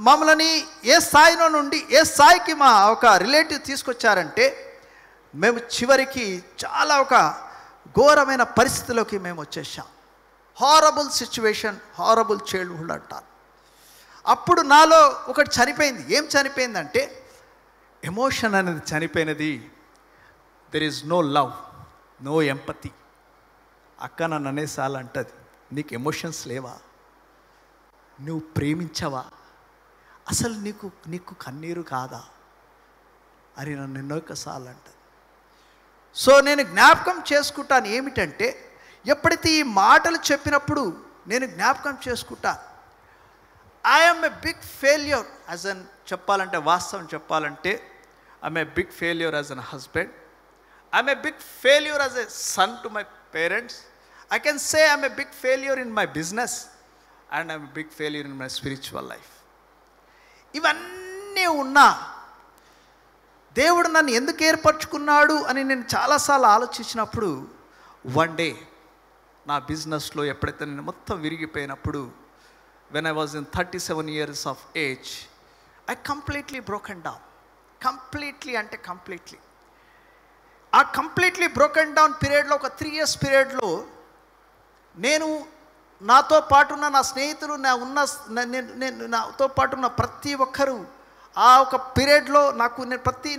[SPEAKER 2] మమ్మల్ని ఏ స్థాయిలో నుండి ఏ స్థాయికి మా ఒక రిలేటివ్ తీసుకొచ్చారంటే మేము చివరికి చాలా ఒక ఘోరమైన పరిస్థితిలోకి మేము వచ్చేసాం. హారబుల్ సిచ్యువేషన్, హారబుల్ చైల్డ్హుడ్ అంటారు. అప్పుడు నాలో ఒకటి చనిపోయింది. ఏం చనిపోయిందంటే ఎమోషన్ అనేది చనిపోయినది. There is no love, no empathy. అక్క నన్ను అనేసార్లు అంటది, నీకు ఎమోషన్స్ లేవా? నువ్వు ప్రేమించవా? అసలు నీకు కన్నీరు కాదా అని నన్ను ఎన్నోసార్లు అంటది. సో నేను జ్ఞాపకం చేసుకుంటాను ఏమిటంటే, ఎప్పుడైతే ఈ మాటలు చెప్పినప్పుడు నేను జ్ఞాపకం చేసుకుంటాను, I'm a big failure as an, చెప్పాలంటే వాస్తవం చెప్పాలంటే I'm a big failure as an husband. I'm a big failure as a son to my parents. I can say I'm a big failure in my business and I'm a big failure in my spiritual life. ఇవన్నీ ఉన్నా దేవుడు నన్ను ఎందుకు ఏర్పరచుకున్నాడు అని నేను చాలాసార్లు ఆలోచించినప్పుడు, వన్ డే నా బిజినెస్లో ఎప్పుడైతే నేను మొత్తం విరిగిపోయినప్పుడు, when I was in 37 years of age, I completely broken down. Completely అంటే కంప్లీట్లీ. ఆ కంప్లీట్లీ బ్రోకెన్ డౌన్ పీరియడ్లో, ఒక 3 years పీరియడ్లో నేను, నాతో పాటున్న నా స్నేహితులు, నాతో పాటున్న ప్రతి ఒక్కరూ ఆ ఒక పీరియడ్లో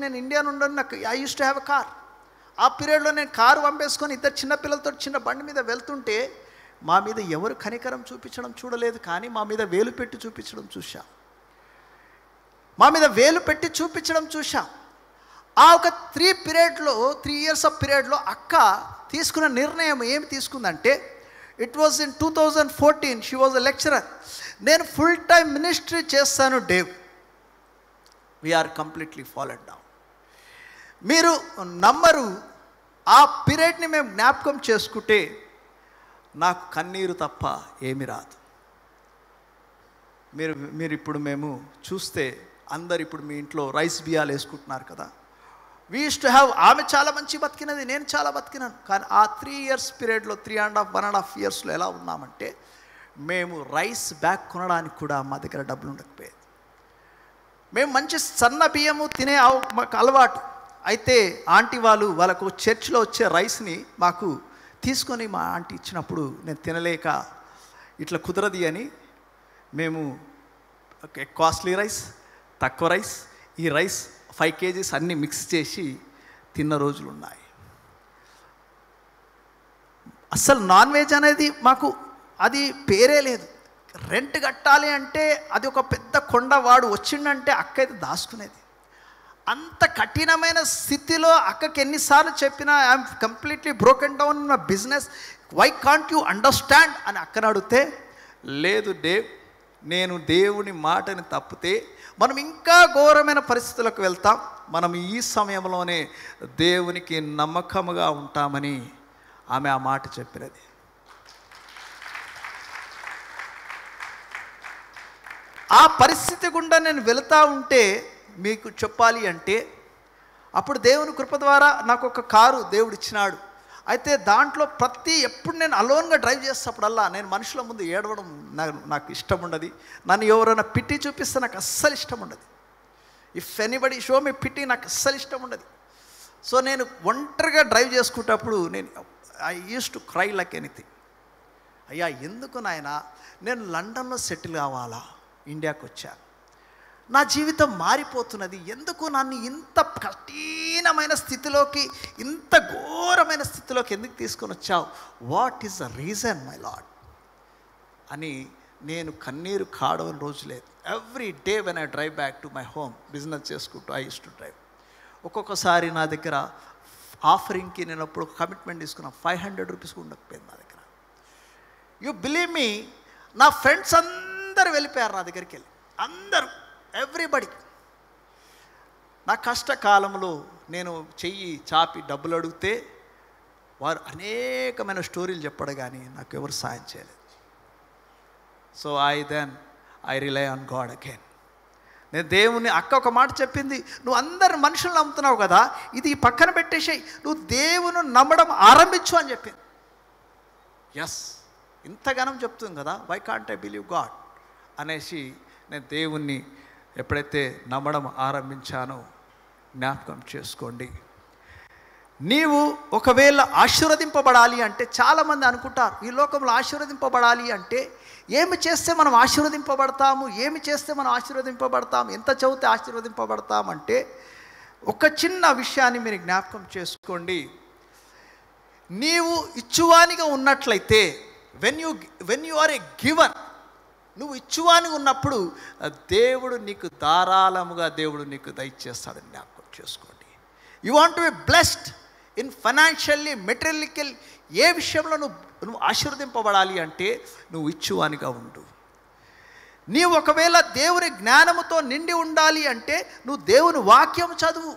[SPEAKER 2] నేను ఇండియా నుండి నాకు I use to have a car. ఆ పీరియడ్లో నేను కారు పంపేసుకొని ఇద్దరు చిన్నపిల్లలతో చిన్న బండి మీద వెళ్తుంటే మా మీద ఎవరు కనికరం చూపించడం చూడలేదు, కానీ మా మీద వేలు పెట్టి చూపించడం చూశాం. ఆ ఒక 3 years ఆఫ్ పీరియడ్లో అక్క తీసుకున్న నిర్ణయం ఏమి తీసుకుందంటే, it was in 2014. She was a lecturer. నేను ఫుల్ టైం మినిస్ట్రీ చేస్తాను డేవ్. We are completely followed down. మీరు నమ్మరు, ఆ పీరియడ్ని మేము జ్ఞాపకం చేసుకుంటే నాకు కన్నీరు తప్ప ఏమి రాదు. మీరు ఇప్పుడు మేము చూస్తే అందరు ఇప్పుడు మీ ఇంట్లో రైస్ బియ్యాలు వేసుకుంటున్నారు కదా. వీ యూస్ టు హ్యావ్, ఆమె చాలా మంచి బతికినది, నేను చాలా బతికినాను. కానీ ఆ 3 years పీరియడ్లో 1.5 yearsలో ఎలా ఉన్నామంటే, మేము రైస్ బ్యాగ్ కొనడానికి కూడా మా దగ్గర డబ్బులు ఉండకపోయేది. మేము మంచి సన్న బియ్యము తినే మాకు అలవాటు. అయితే ఆంటీ వాళ్ళకు చర్చ్లో వచ్చే రైస్ని మాకు తీసుకొని మా ఆంటీ ఇచ్చినప్పుడు నేను తినలేక ఇట్లా కుదరది అని మేము కాస్ట్లీ రైస్, తక్కువ రైస్, ఈ రైస్ 5 kgs అన్నీ మిక్స్ చేసి తిన్న రోజులు ఉన్నాయి. అస్సలు నాన్ వెజ్ అనేది మాకు అది పేరే లేదు. రెంట్ కట్టాలి అంటే అది ఒక పెద్ద కొండ, వాడు వచ్చిండంటే అక్క అయితే దాచుకునేది. అంత కఠినమైన స్థితిలో అక్కకి ఎన్నిసార్లు చెప్పినా I'm completely broken down in my business, why can't you understand అని అక్కని అడిగితే, లేదు డేవ్, నేను దేవుని మాటని తప్పితే మనం ఇంకా ఘోరమైన పరిస్థితులకు వెళ్తాం. మనం ఈ సమయంలోనే దేవునికి నమ్మకముగా ఉంటామని ఆమె ఆ మాట చెప్పినది. ఆ పరిస్థితి గుండా నేను వెళుతూ ఉంటే మీకు చెప్పాలి అంటే, అప్పుడు దేవుని కృప ద్వారా నాకు ఒక కారు దేవుడు ఇచ్చినాడు. అయితే దాంట్లో ఎప్పుడు నేను అలోన్గా డ్రైవ్ చేసేటప్పుడల్లా నేను మనుషుల ముందు ఏడవడం నాకు ఇష్టం ఉండదు. నన్ను ఎవరైనా పిట్టి చూపిస్తే నాకు అస్సలు ఇష్టం ఉండదు. ఇఫ్ ఎనీబడి షో మీ పిట్టి నాకు అస్సలు ఇష్టం ఉండదు. సో నేను ఒంటరిగా డ్రైవ్ చేసుకునేటప్పుడు I use to cry like anything. అయ్యా, ఎందుకు నాయనా నేను లండన్లో సెటిల్ కావాలా, ఇండియాకి వచ్చాను, నా జీవితం మారిపోతున్నది, ఎందుకు నన్ను ఇంత కఠినమైన స్థితిలోకి, ఇంత ఘోరమైన స్థితిలోకి ఎందుకు తీసుకొని వచ్చావు, what is the reason my lord అని నేను కన్నీరు కాడవని రోజు లేదు. Every day when I drive back to my home, business చేసుకుంటూ ఐ యూస్ టు డ్రైవ్. ఒక్కొక్కసారి నా దగ్గర ఆఫరింగ్కి నేను అప్పుడు కమిట్మెంట్ తీసుకున్నా, 500 rupees ఉండకపోయింది నా దగ్గర. యూ బిలీవ్ మీ, నా ఫ్రెండ్స్ అందరూ వెళ్ళిపోయారు నా దగ్గరికి వెళ్ళి, అందరూ, ఎవ్రీబడి. నా కష్టకాలంలో నేను చెయ్యి చాపి డబ్బులు అడిగితే వారు అనేకమైన స్టోరీలు చెప్పడం కానీ నాకు ఎవరు సాయం చేయలేదు. So I rely on God again. నేను దేవుని, అక్క ఒక మాట చెప్పింది, నువ్వు అందరు మనుషులు నమ్ముతున్నావు కదా, ఇది పక్కన పెట్టేసేయి, నువ్వు దేవుని నమ్మడం ఆరంభించు అని చెప్పింది. ఎస్, ఇంతగానం చెప్తుంది కదా, why can't I believe God అనేసి నేను దేవుణ్ణి ఎప్పుడైతే నమ్మడం ఆరంభించానో జ్ఞాపకం చేసుకోండి. నీవు ఒకవేళ ఆశీర్వదింపబడాలి అంటే, చాలామంది అనుకుంటారు ఈ లోకంలో ఆశీర్వదింపబడాలి అంటే ఏమి చేస్తే మనం ఆశీర్వదింపబడతాము, ఎంత చదివితే ఆశీర్వదింపబడతామంటే, ఒక చిన్న విషయాన్ని మీరు జ్ఞాపకం చేసుకోండి. నీవు ఇచ్చువానిగా ఉన్నట్లయితే, when you are a giver, నువ్వు ఇచ్చువానిగా ఉన్నప్పుడు దేవుడు నీకు ధారాళముగా దేవుడు నీకు దయచేస్తాడని జ్ఞాపకం చేసుకోండి. You want to be blessed in financially, మెటీరియలికల్, ఏ విషయంలో నువ్వు ఆశీర్వదింపబడాలి అంటే నువ్వు ఇచ్చువానిగా ఉండు. నీవు ఒకవేళ దేవుని జ్ఞానముతో నిండి ఉండాలి అంటే నువ్వు దేవుని వాక్యం చదువు.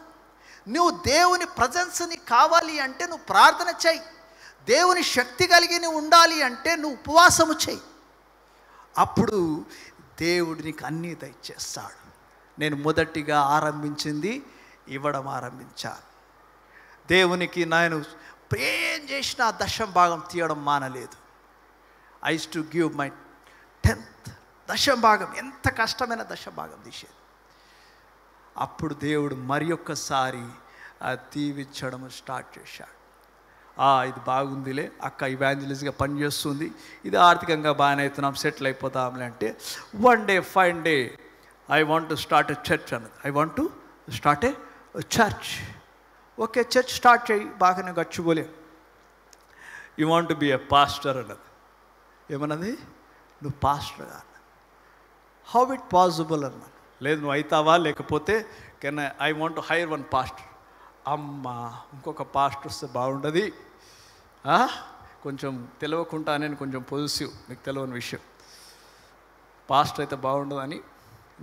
[SPEAKER 2] నువ్వు దేవుని ప్రజెన్స్ని కావాలి అంటే నువ్వు ప్రార్థన చేయి. దేవుని శక్తి కలిగి నువ్వు ఉండాలి అంటే నువ్వు ఉపవాసము చేయి. అప్పుడు దేవుడు నీకు అన్నీ దయచేస్తాడు. నేను మొదటిగా ఆరంభించింది ఇవ్వడం ఆరంభించాను. దేవునికి నేను ఏం చేసిన 10th భాగం తీయడం మానలేదు. I use to give my 10th 10th భాగం, ఎంత కష్టమైన 10th భాగం తీసేది. అప్పుడు దేవుడు మరి ఒక్కసారి దీవించడం స్టార్ట్ చేశాడు. ఇది బాగుందిలే, అక్క ఇవాంజలిస్ట్గా పనిచేస్తుంది, ఇది ఆర్థికంగా బాగానే అవుతున్నాం, సెటిల్ అయిపోతాంలే అంటే, one day fine day
[SPEAKER 1] I want to start a church అన్నది. I want to start a church. Okay, church start చేయి, బాగానే గచ్చిపోలే. You want to be a pastor అన్నది. ఏమన్నది? నువ్వు పాస్టర్ కాదు. హౌ ఇట్ పాసిబుల్ అన్నాను. లేదు, నువ్వు అవుతావా, లేకపోతే can I want to hire one pastor. అమ్మా, ఇంకొక పాస్టర్ వస్తే బాగుండదు, కొంచెం తెలియకుండా నేను కొంచెం పొజిటివ్, మీకు తెలియని విషయం. పాస్టర్ అయితే బాగుండదని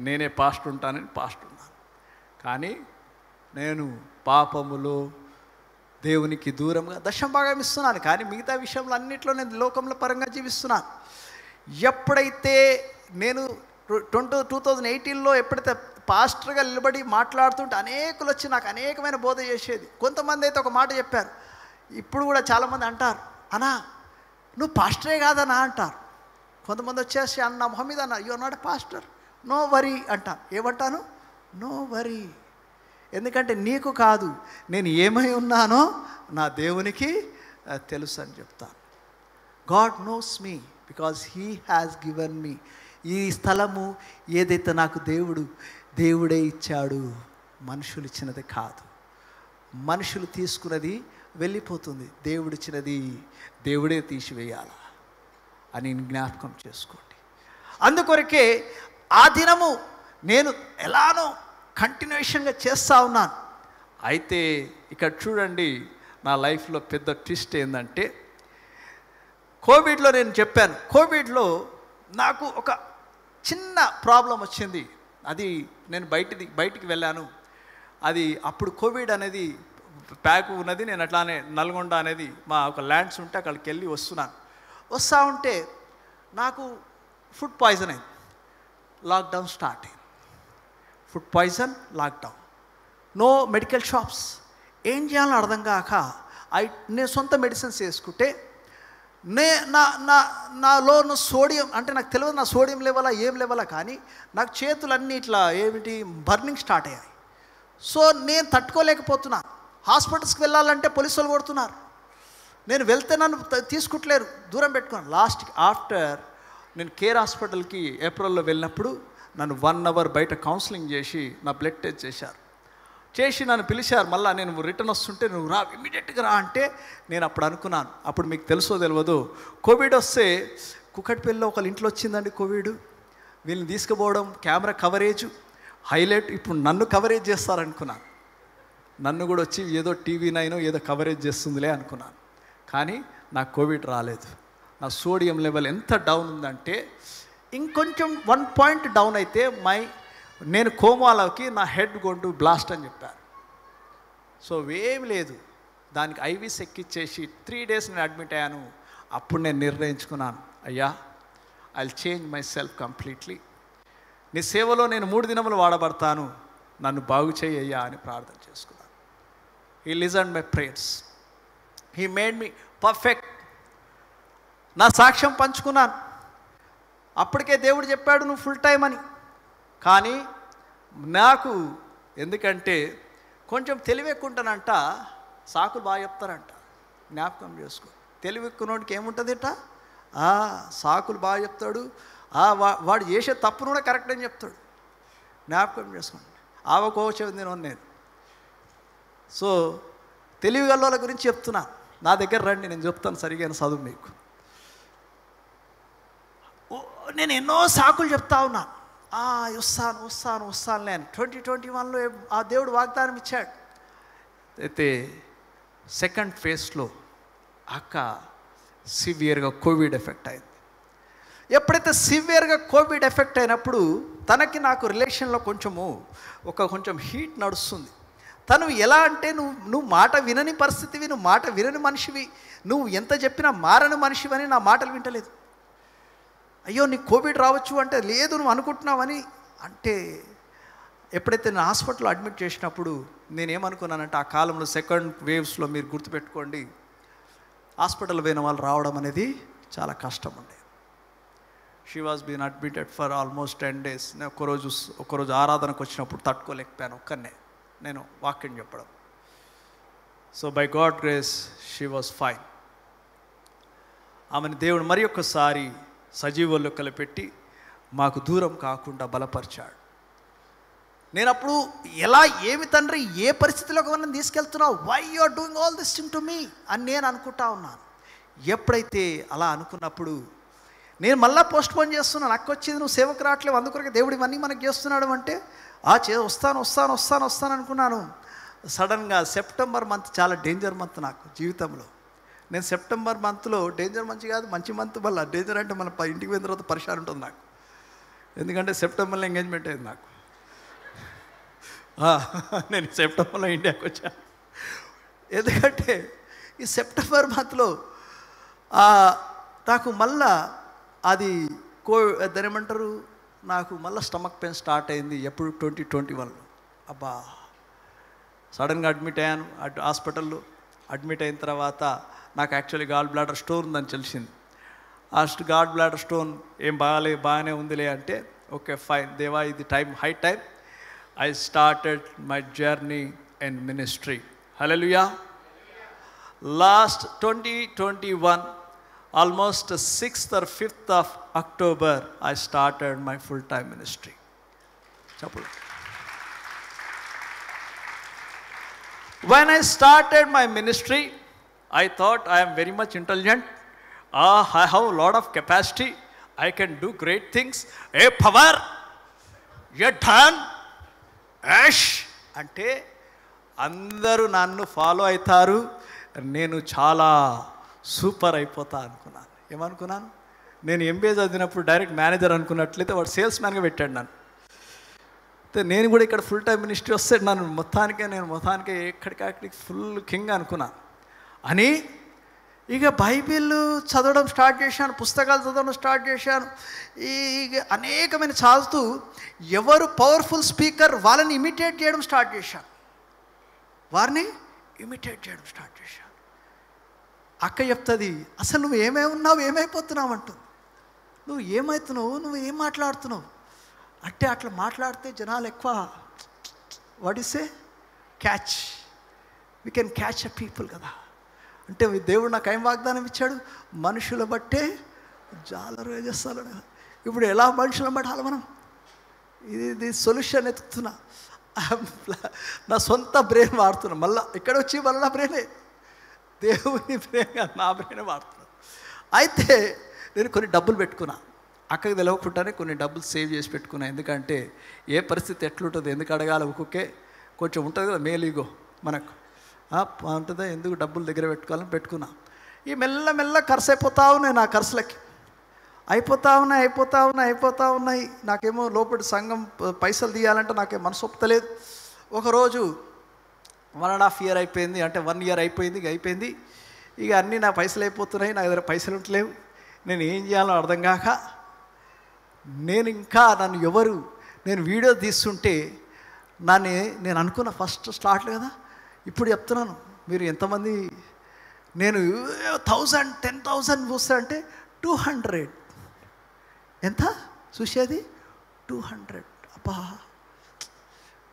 [SPEAKER 1] నేనే పాస్టర్ ఉంటానని పాస్టర్ ఉన్నాను. కానీ నేను పాపములో దేవునికి దూరంగా దశంభాగం ఇస్తున్నాను. కానీ మిగతా విషయంలో అన్నింటిలో నేను లోకంలో పరంగా జీవిస్తున్నాను. ఎప్పుడైతే నేను 2018లో ఎప్పుడైతే పాస్టర్గా నిలబడి మాట్లాడుతుంటే అనేకులు వచ్చి నాకు అనేకమైన బోధ చేసేది. కొంతమంది అయితే ఒక మాట చెప్పారు, ఇప్పుడు కూడా చాలామంది అంటారు, అన్నా నువ్వు పాస్టరే కాదన్నా అంటారు. కొంతమంది వచ్చేసి అన్న మొహమ్మద్ అన్న you are not a pastor, no worry అంటాను. ఏమంటాను? No worry. ఎందుకంటే నీకు కాదు, నేను ఏమై ఉన్నానో నా దేవునికి తెలుసు అని చెప్తాను. God knows me because he has given me. ఈ స్థలము ఏదైతే నాకు దేవుడే ఇచ్చాడు, మనుషులు ఇచ్చినది కాదు. మనుషులు తీసుకున్నది వెళ్ళిపోతుంది, దేవుడిచ్చినది దేవుడే తీసివేయాల అని జ్ఞాపకం చేసుకోండి. అందుకొరకే ఆ దినము నేను ఎలానో కంటిన్యూషన్గా చేస్తూ ఉన్నాను. అయితే ఇక్కడ చూడండి, నా లైఫ్లో పెద్ద ట్విస్ట్ ఏంటంటే, కోవిడ్లో నేను చెప్పాను, కోవిడ్లో నాకు ఒక చిన్న ప్రాబ్లం వచ్చింది. అది నేను బయటికి వెళ్ళాను. అది అప్పుడు కోవిడ్ అనేది ప్యాక్ ఉన్నది. నేను అట్లానే నల్గొండ అనేది మా ఒక ల్యాండ్స్ ఉంటే అక్కడికి వెళ్ళి వస్తూ ఉంటే నాకు ఫుడ్ పాయిజన్ అయింది. లాక్డౌన్ స్టార్ట్ అయింది. Food poison, lockdown, no medical shops. ఏం చేయాలో అర్థం కాక నేను సొంత మెడిసిన్స్ వేసుకుంటే నాలో సోడియం, అంటే నాకు తెలియదు నా సోడియం లెవెలా ఏం లెవెలా, కానీ నాకు చేతులన్నీ ఇట్లా ఏమిటి బర్నింగ్ స్టార్ట్ అయ్యాయి. సో నేను తట్టుకోలేకపోతున్నాను. హాస్పిటల్స్కి వెళ్ళాలంటే పోలీసు వాళ్ళు కొడుతున్నారు. నేను వెళ్తే నన్ను తీసుకుంటలేరు, దూరం పెట్టుకున్నాను. ఆఫ్టర్ నేను కేర్ హాస్పిటల్కి ఏప్రిల్లో వెళ్ళినప్పుడు నన్ను 1 hour బయట కౌన్సిలింగ్ చేసి నా బ్లడ్ టెస్ట్ చేసి నన్ను పిలిచారు. మళ్ళీ నేను రిటర్న్ వస్తుంటే నువ్వు రా, ఇమ్మీడియట్గా రా అంటే నేను అప్పుడు అనుకున్నాను, అప్పుడు మీకు తెలుసో తెలియదు, కోవిడ్ వస్తే కుకట్పల్లిలో ఒకళ్ళ ఇంట్లో వచ్చిందండి కోవిడ్. వీళ్ళని తీసుకుపోవడం, కెమెరా కవరేజ్ హైలైట్, ఇప్పుడు నన్ను కవరేజ్ చేస్తారనుకున్నాను. నన్ను కూడా వచ్చి ఏదో టీవీ 9 ఏదో కవరేజ్ చేస్తుందిలే అనుకున్నాను. కానీ నాకు కోవిడ్ రాలేదు. నా సోడియం లెవెల్ ఎంత డౌన్ ఉందంటే, ఇంకొంచెం 1 point డౌన్ అయితే నేను కోమాలోకి నా హెడ్ గొంటు బ్లాస్ట్ అని చెప్పారు. సో ఏమి లేదు, దానికి ఐవీస్ ఎక్కిచ్చేసి 3 days నేను అడ్మిట్ అయ్యాను. అప్పుడు నేను నిర్ణయించుకున్నాను, అయ్యా I will change my self completely. నీ సేవలో నేను 3 దినములు వాడబడతాను, నన్ను బాగు చేయ్యా అని ప్రార్థన చేసుకున్నాను. He listened my prayers, he made me perfect. నా సాక్ష్యం పంచుకున్నాను. అప్పటికే దేవుడు చెప్పాడు నువ్వు ఫుల్ టైం అని. కానీ నాకు ఎందుకంటే కొంచెం తెలివెక్కుంటానంట, సాకులు బాగా చెప్తారంట. జ్ఞాపకం చేసుకో, తెలివెక్కునోడికి ఏముంటుందిట, సాకులు బాగా చెప్తాడు. వాడు చేసే తప్పును కూడా కరెక్ట్ అని చెప్తాడు. జ్ఞాపకం చేసుకోండి. ఆవకోచం నేను. సో తెలివిగల్లోల గురించి చెప్తున్నా, నా దగ్గర రండి, నేను చెప్తాను సరిగైన చదువు మీకు. నేను ఎన్నో సాకులు చెప్తా ఉన్నా, వస్తాను నేను 2021లో ఆ దేవుడు వాగ్దానం ఇచ్చాడు. అయితే సెకండ్ ఫేజ్లో అక్క సివియర్గా కోవిడ్ ఎఫెక్ట్ అయింది. ఎప్పుడైతే సివియర్గా కోవిడ్ ఎఫెక్ట్ అయినప్పుడు తనకి నాకు రిలేషన్లో కొంచెం హీట్ నడుస్తుంది. తను ఎలా అంటే నువ్వు మాట వినని పరిస్థితివి, నువ్వు మాట వినని మనిషివి, నువ్వు ఎంత చెప్పినా మారని మనిషివని నా మాటలు వింటలేదు. అయ్యో నీకు కోవిడ్ రావచ్చు అంటే, లేదు నువ్వు అనుకుంటున్నావని అంటే. ఎప్పుడైతే నేను హాస్పిటల్లో అడ్మిట్ చేసినప్పుడు నేనేమనుకున్నానంటే, ఆ కాలంలో సెకండ్ వేవ్స్లో మీరు గుర్తుపెట్టుకోండి, హాస్పిటల్ పోయిన వాళ్ళు రావడం అనేది చాలా కష్టం ఉండేది. She was been admitted for almost 10 days. నేను ఒకరోజు ఆరాధనకు వచ్చినప్పుడు తట్టుకోలేకపోయాను, ఒక్కనే నేను వాక్యం చెప్పడం. So by God grace she was fine. ఆమెను దేవుడు మరి ఒక్కసారి సజీవుల్లో కలిపెట్టి మాకు దూరం కాకుండా బలపరిచాడు.
[SPEAKER 2] నేను అప్పుడు ఎలా ఏమి తండ్రి ఏ పరిస్థితిలోకి మనం తీసుకెళ్తున్నావు, why you are doing all this thing to me అని నేను అనుకుంటా ఉన్నాను. ఎప్పుడైతే అలా అనుకున్నప్పుడు నేను మళ్ళీ పోస్ట్ పోన్ చేస్తున్నాను, నాకు వచ్చేది నువ్వు సేవకు రావట్లేవు, అందుకొరకు దేవుడు ఇవన్నీ మనకు చేస్తున్నాడు అంటే వస్తాను అనుకున్నాను. సడన్గా సెప్టెంబర్ మంత్ చాలా డేంజర్ మంత్ నాకు జీవితంలో. నేను సెప్టెంబర్ మంత్లో డేంజర్ మంచి కాదు, మంచి మంత్. మళ్ళీ డేంజర్ అంటే మన ఇంటికి పోయిన తర్వాత పరిశాన్ ఉంటుంది నాకు, ఎందుకంటే సెప్టెంబర్లో ఎంగేజ్మెంట్ అయింది నాకు. నేను సెప్టెంబర్లో ఇండియాకి వచ్చాను. ఎందుకంటే ఈ సెప్టెంబర్ మంత్లో నాకు మళ్ళా అది దాని ఏమంటారు, నాకు మళ్ళీ స్టమక్ పెయిన్ స్టార్ట్ అయింది. ఎప్పుడు 2021లో. అబ్బా, సడన్గా అడ్మిట్ అయ్యాను. హాస్పిటల్లో అడ్మిట్ అయిన తర్వాత నాకు యాక్చువల్లీ గాల్ బ్లాడర్ స్టోన్ ఉందని తెలిసింది. ఆ గాల్ బ్లాడర్ స్టోన్ ఏం బాగానే ఉందిలే అంటే, ఓకే ఫైన్ దేవా, ఇది high time. I started my journey in ministry. Hallelujah. Last 2021, almost 6th or 5th of October, I started my full-time ministry. When I started my ministry, I thought I am very much intelligent. I have a lot of capacity. I can do great things. Hey, power, you're done. యాష్ అంటే అందరూ నన్ను follow అవుతారు, నేను చాలా super అయిపోతా అనుకున్నాను. ఏమనుకున్నాను, నేను ఎంబీఏ చదివినప్పుడు డైరెక్ట్ మేనేజర్ అనుకున్నట్లయితే వాడు సేల్స్ మ్యాన్గా పెట్టాడు నన్ను. అయితే నేను కూడా ఇక్కడ ఫుల్ టైం మినిస్ట్రీ వస్తే నేను మొత్తానికే ఎక్కడికక్కడికి ఫుల్ కింగ్ అనుకున్నాను. అని ఇక బైబిల్ చదవడం స్టార్ట్ చేశాను, పుస్తకాలు చదవడం స్టార్ట్ చేశాను. ఇక అనేకమైన చదువుతూ ఎవరు పవర్ఫుల్ స్పీకర్ వాళ్ళని ఇమిటేట్ చేయడం స్టార్ట్ చేశాను. అక్క చెప్తుంది, అసలు నువ్వు ఏమవున్నావు, ఏమైపోతున్నావు అంటుంది. నువ్వు ఏమవుతున్నావు, నువ్వు ఏం మాట్లాడుతున్నావు అంటే, అట్లా మాట్లాడితే జనాలు ఎక్కువ వడిసే we can catch a people కదా. అంటే దేవుడు నాకు ఏం వాగ్దానం ఇచ్చాడు, మనుషుల బట్టే జాలరు చేస్తాడు. ఇప్పుడు ఎలా మనుషులను పట్టాలి మనం, ఇది సొల్యూషన్ ఎత్తుతున్నా. నా సొంత బ్రెయిన్ వాడుతున్నా. మళ్ళీ ఇక్కడ వచ్చి మళ్ళీ నా బ్రెయినే, దేవుని బ్రెయిన్ కాదు, నా బ్రెయినే వాడుతున్నా. అయితే నేను కొన్ని డబ్బులు పెట్టుకున్నా, అక్కడికి తెలవకుండానే కొన్ని డబ్బులు సేవ్ చేసి పెట్టుకున్నా. ఎందుకంటే ఏ పరిస్థితి ఎట్లుంటుంది, ఎందుకు అడగాలి, ఒక్కొక్కే కొంచెం ఉంటుంది కదా మేలీగో మనకు ఉంటుందా, ఎందుకు డబ్బులు దగ్గర పెట్టుకోవాలని పెట్టుకున్నా. ఈ మెల్ల ఖర్చు అయిపోతా ఉన్నాయి, నా ఖర్చులకి అయిపోతా ఉన్నాయి. నాకేమో లోపలి సంఘం పైసలు తీయాలంటే నాకేం మనసు ఒప్పుతలేదు. ఒకరోజు 1.5 year అయిపోయింది, అంటే 1 year అయిపోయింది. ఇక అన్నీ నా పైసలు అయిపోతున్నాయి, నా దగ్గర పైసలు ఉంటలేవు. నేను ఏం చేయాలో అర్థం కాక నేను వీడియో తీస్తుంటే నేను అనుకున్న ఫస్ట్ స్టార్ట్లు కదా, ఇప్పుడు చెప్తున్నాను. మీరు ఎంతమంది, నేను 1000 10,000 చూస్తా అంటే 200 ఎంత చూసేది 200. అబ్బా,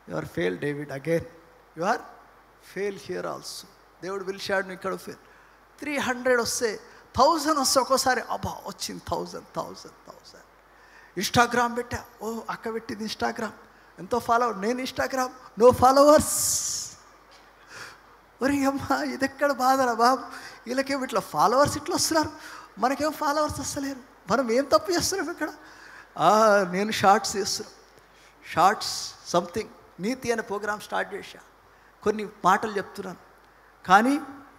[SPEAKER 2] you are fail David, again you are fail here also. దేవుడు పిలిచాడు ఇక్కడ ఫెయిల్. 300 వస్తే 1000 వస్తే ఒక్కోసారి అబ్బా వచ్చింది 1000. ఇన్స్టాగ్రామ్ పెట్టా, ఓ అక్క పెట్టింది ఇన్స్టాగ్రామ్, ఎంతో ఫాలోవర్, నేను ఇన్స్టాగ్రామ్ నో ఫాలోవర్స్. ఒరే అమ్మా, ఇది ఎక్కడ బాధరా బాబు, వీళ్ళకేమో ఇట్లా ఫాలోవర్స్ ఇట్లా వస్తున్నారు, మనకేమో ఫాలోవర్స్ వస్తలేరు, మనం ఏం తప్పు చేస్తున్నాం ఇక్కడ. నేను షార్ట్స్ చేస్తున్నాను, షార్ట్స్ సంథింగ్ నీతి అనే ప్రోగ్రామ్ స్టార్ట్ చేశా. కొన్ని మాటలు చెప్తున్నాను, కానీ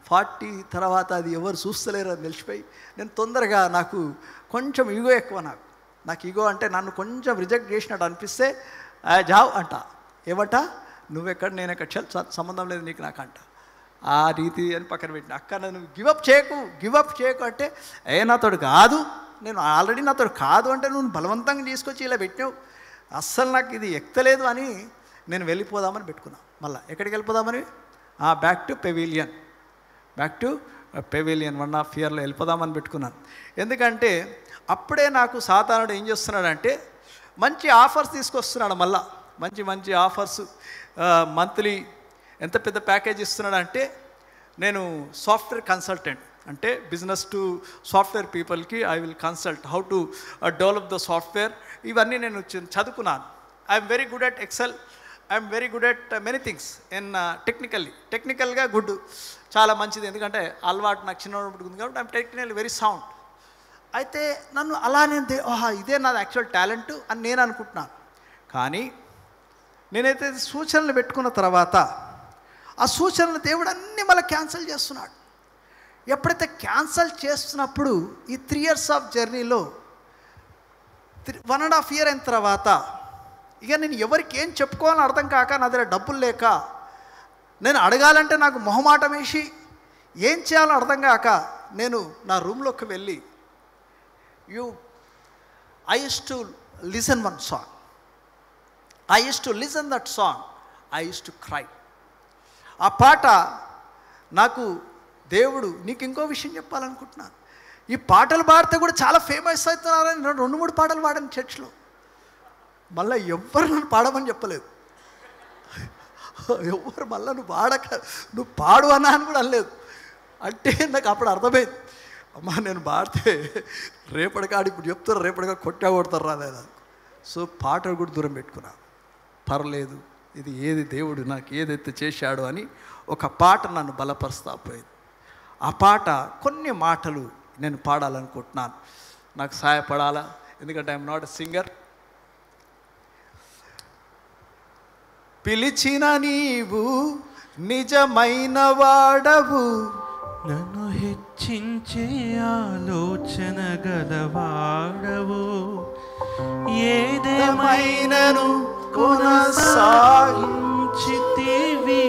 [SPEAKER 2] 40 తర్వాత అది ఎవరు చూస్తలేరు అని తెలిసిపోయి నేను తొందరగా, నాకు కొంచెం ఈగో ఎక్కువ. నాకు ఈగో అంటే నన్ను కొంచెం రిజెక్ట్ చేసినట్టు అనిపిస్తే జావ్ అంట. ఏమంట, నువ్వెక్కడ నేనెక్కడ, సంబంధం లేదు నీకు నాకంట. ఆ రీతి అని పక్కన పెట్టిన. అక్క నన్ను గివప్ చేయకు అంటే, నాతోడు కాదు, నేను ఆల్రెడీ నాతోడు కాదు అంటే నువ్వు బలవంతంగా తీసుకొచ్చి ఇలా పెట్టినావు, అస్సలు నాకు ఇది ఎక్కలేదు అని నేను వెళ్ళిపోదామని పెట్టుకున్నా. మళ్ళీ ఎక్కడికి వెళ్ళిపోదామని, బ్యాక్ టు పెవిలియన్ 1.5 yearలో వెళ్ళిపోదామని పెట్టుకున్నాను. ఎందుకంటే అప్పుడే నాకు సాతానుడు ఏం చేస్తున్నాడంటే మంచి ఆఫర్స్ తీసుకొస్తున్నాడు. మళ్ళా మంచి ఆఫర్స్, మంత్లీ ఎంత పెద్ద ప్యాకేజ్ ఇస్తున్నాడంటే, నేను సాఫ్ట్వేర్ కన్సల్టెంట్, అంటే బిజినెస్ టు సాఫ్ట్వేర్ పీపుల్కి I will consult how to develop the software. ఇవన్నీ నేను చదువుకున్నాను. I'm very good at Excel.
[SPEAKER 1] I'm very good at many things in టెక్నికల్గా గుడ్, చాలా మంచిది. ఎందుకంటే అలవాటు నాకు చిన్నప్పుడు ఉంది కాబట్టి ఐఎమ్ టెక్నికల్ వెరీ సౌండ్. అయితే నన్ను అలానే ఇదే నాది యాక్చువల్ టాలెంట్ అని నేను అనుకుంటున్నాను. కానీ నేనైతే సూచనలు పెట్టుకున్న తర్వాత ఆ సూచనలు దేవుడు అన్నీ మళ్ళీ క్యాన్సిల్ చేస్తున్నాడు. ఎప్పుడైతే క్యాన్సిల్ చేస్తున్నప్పుడు ఈ 3 years ఆఫ్ జర్నీలో 1.5 year అయిన తర్వాత ఇక నేను ఎవరికి ఏం చెప్పుకోవాలని అర్థం కాక, నా దగ్గర డబ్బులు లేక, నేను అడగాలంటే నాకు మొహమాటం వేసి ఏం చేయాలో అర్థం కాక నేను నా రూమ్లోకి వెళ్ళి I used to listen one song. I used to listen that song. I used to cry. ఆ పాట నాకు దేవుడు, నీకు ఇంకో విషయం చెప్పాలనుకుంటున్నాను, ఈ పాటలు పాడితే కూడా చాలా ఫేమస్ అవుతున్నారని 2-3 పాటలు పాడాను చర్చ్లో. మళ్ళీ ఎవ్వరు నన్ను పాడమని చెప్పలేదు. ఎవ్వరు మళ్ళీ నువ్వు పాడు అన్నా అని కూడా అనలేదు. అంటే నాకు అప్పుడు అర్థమైంది, అమ్మా నేను పాడితే రేపటికాడు ఇప్పుడు చెప్తారు, రేపటిగా కొట్టాడతారు రాలేదా. సో పాటలు కూడా దూరం పెట్టుకున్నా. పర్లేదు, ఇది ఏది దేవుడు నాకు ఏదైతే చేశాడో అని ఒక పాట నన్ను బలపరుస్తా పోయింది. ఆ పాట కొన్ని మాటలు నేను పాడాలనుకుంటున్నాను, నాకు సహాయపడాలా, ఎందుకంటే ఐఎమ్ నాట్ ఎ సింగర్. పిలిచిన నీవు నిజమైన వాడవు,
[SPEAKER 3] నన్ను హెచ్చించే ఆలోచన గలవాడవు, ఏదేమైనను కొనసాగించితివి,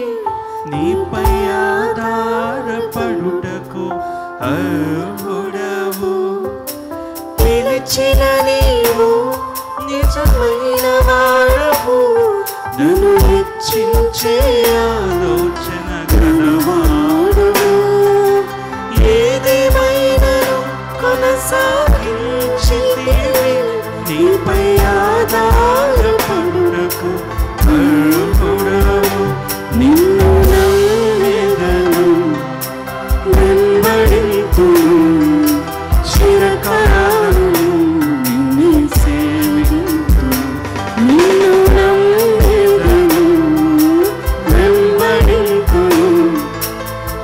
[SPEAKER 3] నీపై ఆధారపడుటకు అర్హుడవు. పిలిచిన నీవు నిజమైన వాడవు, నన్ను హెచ్చించే ఆలోచన గలవాడవు, ఏదేమైనను కొనసాగించితివి, నీపై ఆధారపడుటకు అర్హుడవు. నిన్ను నమ్మెదను, వెంబడింతును, చిరకాలము నిన్నే సేవింతును. నిన్ను నమ్మెదను, వెంబడింతును,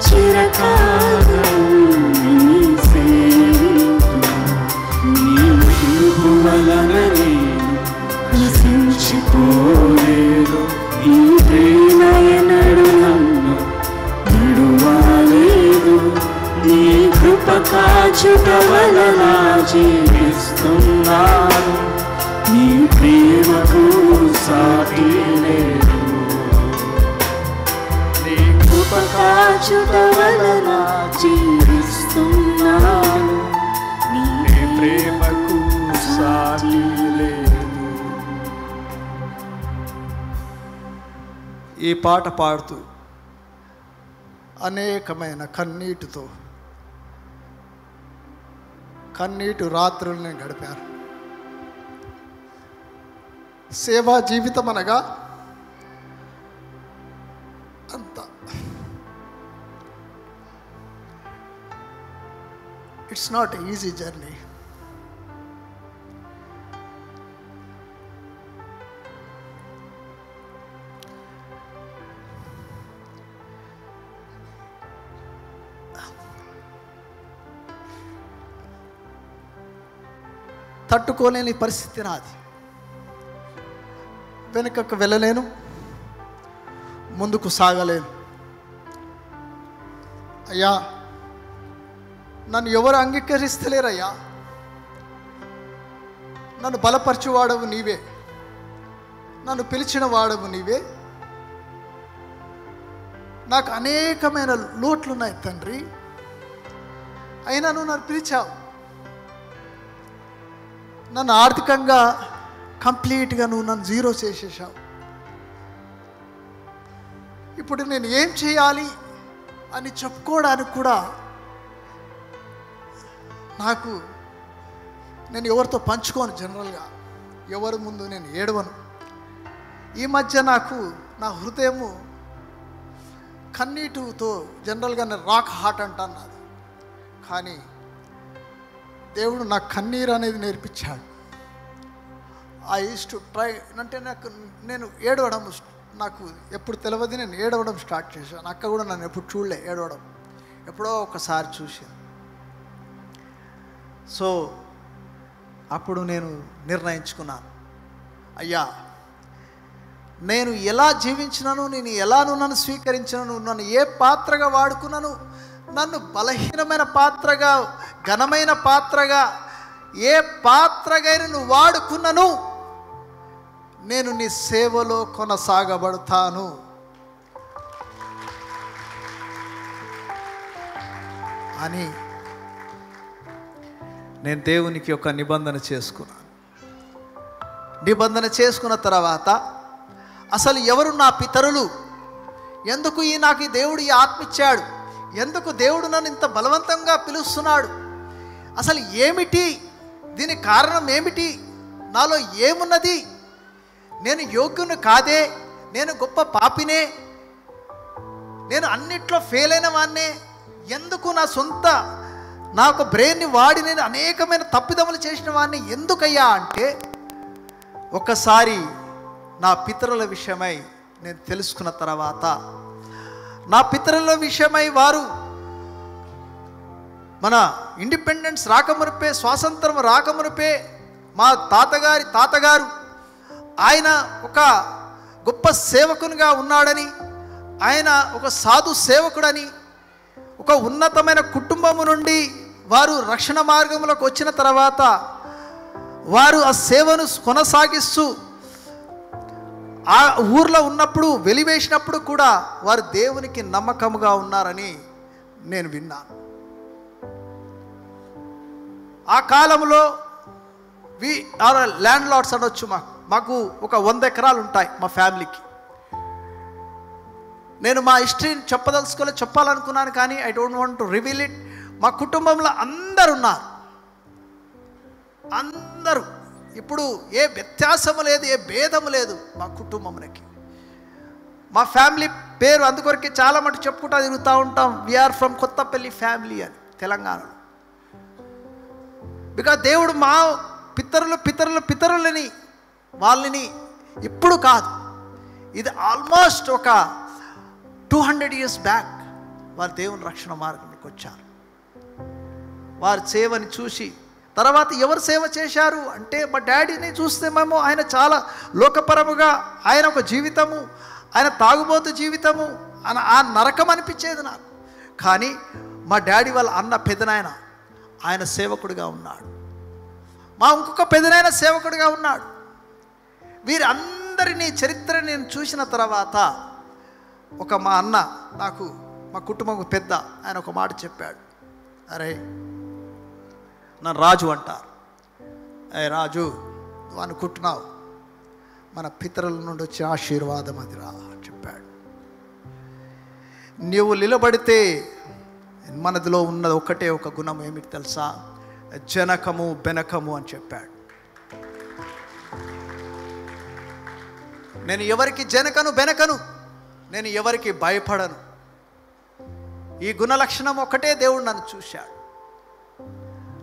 [SPEAKER 3] చిరకాలము నిన్నే సేవింతును. నీ పిలుపు వలన నేను నశించిపోలేదు, నీ ప్రేమ ఎన్నడూ నన్ను విడువలేదు. నీ కృప కాచుట వలన జీవిస్తున్నాను, నీ ప్రేమకు సాటి లేదు. నీ కృప కాచుట వలన జీవిస్తున్నాను, నీ
[SPEAKER 1] ప్రేమకు సాటి లేదు. ఈ పాట పాడుతూ
[SPEAKER 2] అనేకమైన కన్నీటి రాత్రులు నేను గడిపాను. సేవా జీవితం అనగా అంత ఇట్స్ నాట్ ఈజీ జర్నీ. తట్టుకోలేని పరిస్థితి నాది. వెనుకకు వెళ్ళలేను, ముందుకు సాగలేను. అయ్యా, నన్ను ఎవరు అంగీకరిస్తలేరయ్యా. నన్ను బలపరచువాడవు నీవే, నన్ను పిలిచిన వాడవు నీవే. నాకు అనేకమైన లోట్లున్నాయి తండ్రి, అయినా నువ్వు నన్ను పిలిచావు. నన్ను ఆర్థికంగా కంప్లీట్గా నువ్వు నన్ను జీరో చేసేసావు. ఇప్పుడు నేను ఏం చేయాలి అని చెప్పుకోవడానికి కూడా నేను ఎవరితో పంచుకోను. జనరల్గా ఎవరి ముందు నేను ఏడవను. ఈ మధ్య నాకు నా హృదయము కన్నీటితో, జనరల్గా నేను రాక్ హార్ట్ అంటాను నాది. కానీ దేవుడు నాకు కన్నీరు అనేది నేర్పించాడు. I use to try. అంటే నేను ఏడవడం నాకు ఎప్పుడు తెలియదు, నేను ఏడవడం స్టార్ట్ చేశాను. అక్క కూడా నన్ను ఎప్పుడు చూడలే ఏడవడం, ఎప్పుడో ఒకసారి చూసాను. సో అప్పుడు నేను నిర్ణయించుకున్నాను, అయ్యా నేను ఎలా జీవించినాను, నేను ఎలాను నన్ను స్వీకరించినాను, నన్ను ఏ పాత్రగా వాడుకున్నాను, నన్ను బలహీనమైన పాత్రగా, ఘనమైన పాత్రగా, ఏ పాత్రగా నువ్వు వాడుకున్నాను, నేను నీ సేవలో కొనసాగబడతాను అని నేను దేవునికి ఒక నిబంధన చేసుకున్నాను. నిబంధన చేసుకున్న తర్వాత అసలు ఎవరు నా పితరులు, ఎందుకు నాకు ఈ దేవుడు ఈ ఆత్మ ఇచ్చాడు, ఎందుకు దేవుడు నన్ను ఇంత బలవంతంగా పిలుస్తున్నాడు, అసలు ఏమిటి, దీనికి కారణం ఏమిటి, నాలో ఏమున్నది, నేను యోగ్యుని కాదే, నేను గొప్ప పాపినే, నేను అన్నిట్లో ఫెయిల్ అయిన వాడినే, ఎందుకు నా ఒక బ్రెయిన్ని వాడి నేను అనేకమైన తప్పిదములు చేసిన వాడిని ఎందుకయ్యా అంటే, ఒకసారి నా పితరుల విషయమై నేను తెలుసుకున్న తర్వాత, నా పితరుల విషయమై వారు మన ఇండిపెండెన్స్ రాకమునిపే, స్వాతంత్రం రాకమునిపే మా తాతగారు ఆయన ఒక గొప్ప సేవకునిగా ఉన్నాడని, ఆయన ఒక సాధు సేవకుడని, ఒక ఉన్నతమైన కుటుంబము నుండి వారు రక్షణ మార్గంలోకి వచ్చిన తర్వాత వారు ఆ సేవను కొనసాగిస్తూ ఆ ఊర్లో ఉన్నప్పుడు, వెలివేసినప్పుడు కూడా వారు దేవునికి నమ్మకముగా ఉన్నారని నేను విన్నాను. ఆ కాలంలో వి ఆర్ ల్యాండ్ లార్డ్స్ అనొచ్చు. మాకు ఒక 100 ఎకరాలు ఉంటాయి మా ఫ్యామిలీకి. నేను మా హిస్టరీని చెప్పాలనుకున్నాను కానీ I don't want to reveal it. మా కుటుంబంలో అందరు ఉన్నారు, అందరూ. ఇప్పుడు ఏ వ్యత్యాసము లేదు, ఏ భేదము లేదు మా కుటుంబంలోకి. మా ఫ్యామిలీ పేరు అందుకొరకే చాలా మటు చెప్పుకుంటా తిరుగుతూ ఉంటాం, వీఆర్ ఫ్రమ్ కొత్తపల్లి ఫ్యామిలీ అని తెలంగాణలో. బికాజ్ దేవుడు మా పితరులని వాళ్ళని ఇప్పుడు కాదు, ఇది ఆల్మోస్ట్ ఒక 200 years బ్యాక్ వారు దేవుని రక్షణ మార్గంలోకి వచ్చారు. వారి సేవని చూసి తర్వాత ఎవరు సేవ చేశారు అంటే, మా డాడీని చూస్తే మేము ఆయన చాలా లోకపరముగా, ఆయన ఒక జీవితము, ఆయన తాగుబోతు జీవితము, ఆ నరకం అనిపించేది నాకు. కానీ మా డాడీ వాళ్ళ అన్న పెదనాయన ఆయన సేవకుడిగా ఉన్నాడు, మా ఇంకొక పెదనాయన సేవకుడిగా ఉన్నాడు. వీరందరినీ చరిత్ర నేను చూసిన తర్వాత మా అన్న నాకు, మా కుటుంబం పెద్ద, ఆయన ఒక మాట చెప్పాడు, అరే నన్ను రాజు అంటారు, అరే రాజు నువ్వు అనుకుంటున్నావు, మన పితరుల నుండి వచ్చే ఆశీర్వాదం అది రా చెప్పాడు. నీవు నిలబడితే మనదిలో ఉన్నది ఒకటే ఒక గుణం, ఏమిటి తెలుసా, జనకము బెనకము అని చెప్పాడు. నేను ఎవరికి జనకను బెనకను, నేను ఎవరికి భయపడను. ఈ గుణ లక్షణం ఒకటే దేవుడు నన్ను చూశాడు.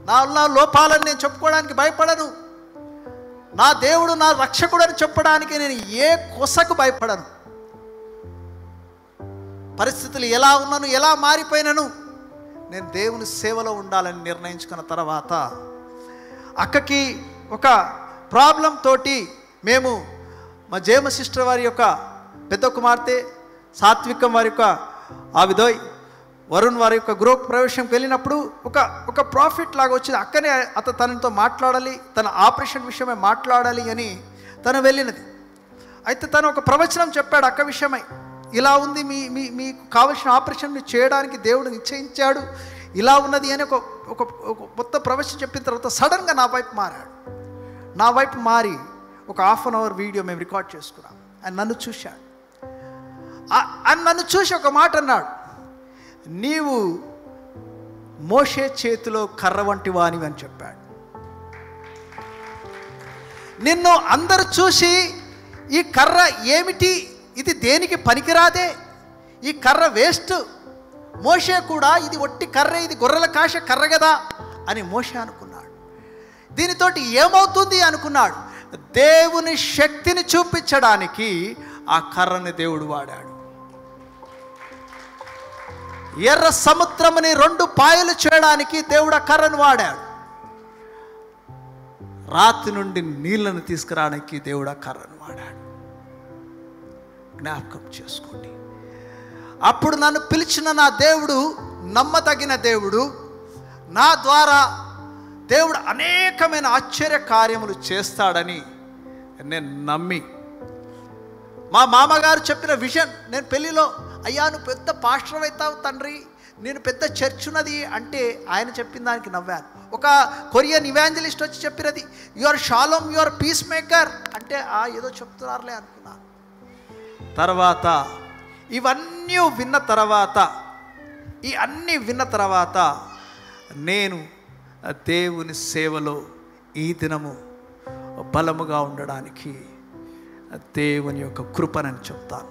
[SPEAKER 2] నా లోపాలను నేను చెప్పుకోవడానికి భయపడను. నా దేవుడు నా రక్షకుడు అని చెప్పడానికి నేను ఏ కొసకు భయపడను. పరిస్థితులు ఎలా ఉన్నాను, ఎలా మారిపోయినాను, నేను దేవుని సేవలో ఉండాలని నిర్ణయించుకున్న తర్వాత అక్కకి ఒక ప్రాబ్లం తోటి మేము మా జయమ సిస్టర్ వారి యొక్క పెద్ద కుమార్తె సాత్వికం వారి యొక్క ఆవిదోయ్ వరుణ్ వారి యొక్క గృహ ప్రవేశంకి వెళ్ళినప్పుడు ఒక ప్రాఫిట్ లాగా వచ్చింది. అక్కనే తనతో మాట్లాడాలి, తన ఆపరేషన్ విషయమై మాట్లాడాలి అని తను వెళ్ళినది. అయితే తను ఒక ప్రవచనం చెప్పాడు అక్క విషయమై, ఇలా ఉంది, మీకు కావలసిన ఆపరేషన్ చేయడానికి దేవుడు నిశ్చయించాడు, ఇలా ఉన్నది అని ఒక మొత్తం ప్రవచనం చెప్పిన తర్వాత సడన్గా నా వైపు మారాడు. నా వైపు మారి ఒక 1/2 hour వీడియో మేము రికార్డ్ చేసుకున్నాం. ఆయన నన్ను చూశాడు. ఆయన నన్ను చూసి ఒక మాట అన్నాడు, నీవు మోషే చేతిలో కర్ర వంటి వానివి అని చెప్పాడు. నిన్ను అందరు చూసి ఈ కర్ర ఏమిటి, ఇది దేనికి పనికిరాదే, ఈ కర్ర వేస్ట్, మోషే కూడా ఇది ఒట్టి కర్ర, ఇది గొర్రెల కాశ కర్ర కదా అని మోషే అనుకున్నాడు. దీనితోటి ఏమవుతుంది అనుకున్నాడు. దేవుని శక్తిని చూపించడానికి ఆ కర్రని దేవుడు వాడాడు. ఎర్ర సముద్రముని 2 పాయలు చేయడానికి దేవుడు ఆ కర్రను వాడాడు. రాతి నుండి నీళ్లను తీసుకురావడానికి దేవుడు ఆ కర్రను వాడాడు. జ్ఞాపకం చేసుకోండి. అప్పుడు నన్ను పిలిచిన నా దేవుడు నమ్మదగిన దేవుడు. నా ద్వారా దేవుడు అనేకమైన ఆశ్చర్య కార్యములు చేస్తాడని నేను నమ్మి, మా మామగారు చెప్పిన విజన్, నేను పెళ్ళిలో, అయ్యా నువ్వు పెద్ద పాస్టర్ అవుతావు తండ్రి, నేను పెద్ద చర్చ్ ఉన్నది అంటే ఆయన చెప్పిన దానికి నవ్వాను. ఒక కొరియన్ ఇవాంజలిస్ట్ వచ్చి చెప్పినది, your shalom, your peace maker అంటే ఏదో చెప్తున్నారులే అనుకున్నాను. తర్వాత ఇవన్నీ విన్న తర్వాత నేను దేవుని సేవలో ఈ దినము బలముగా ఉండడానికి దేవుని యొక్క కృపనని చెప్తాను.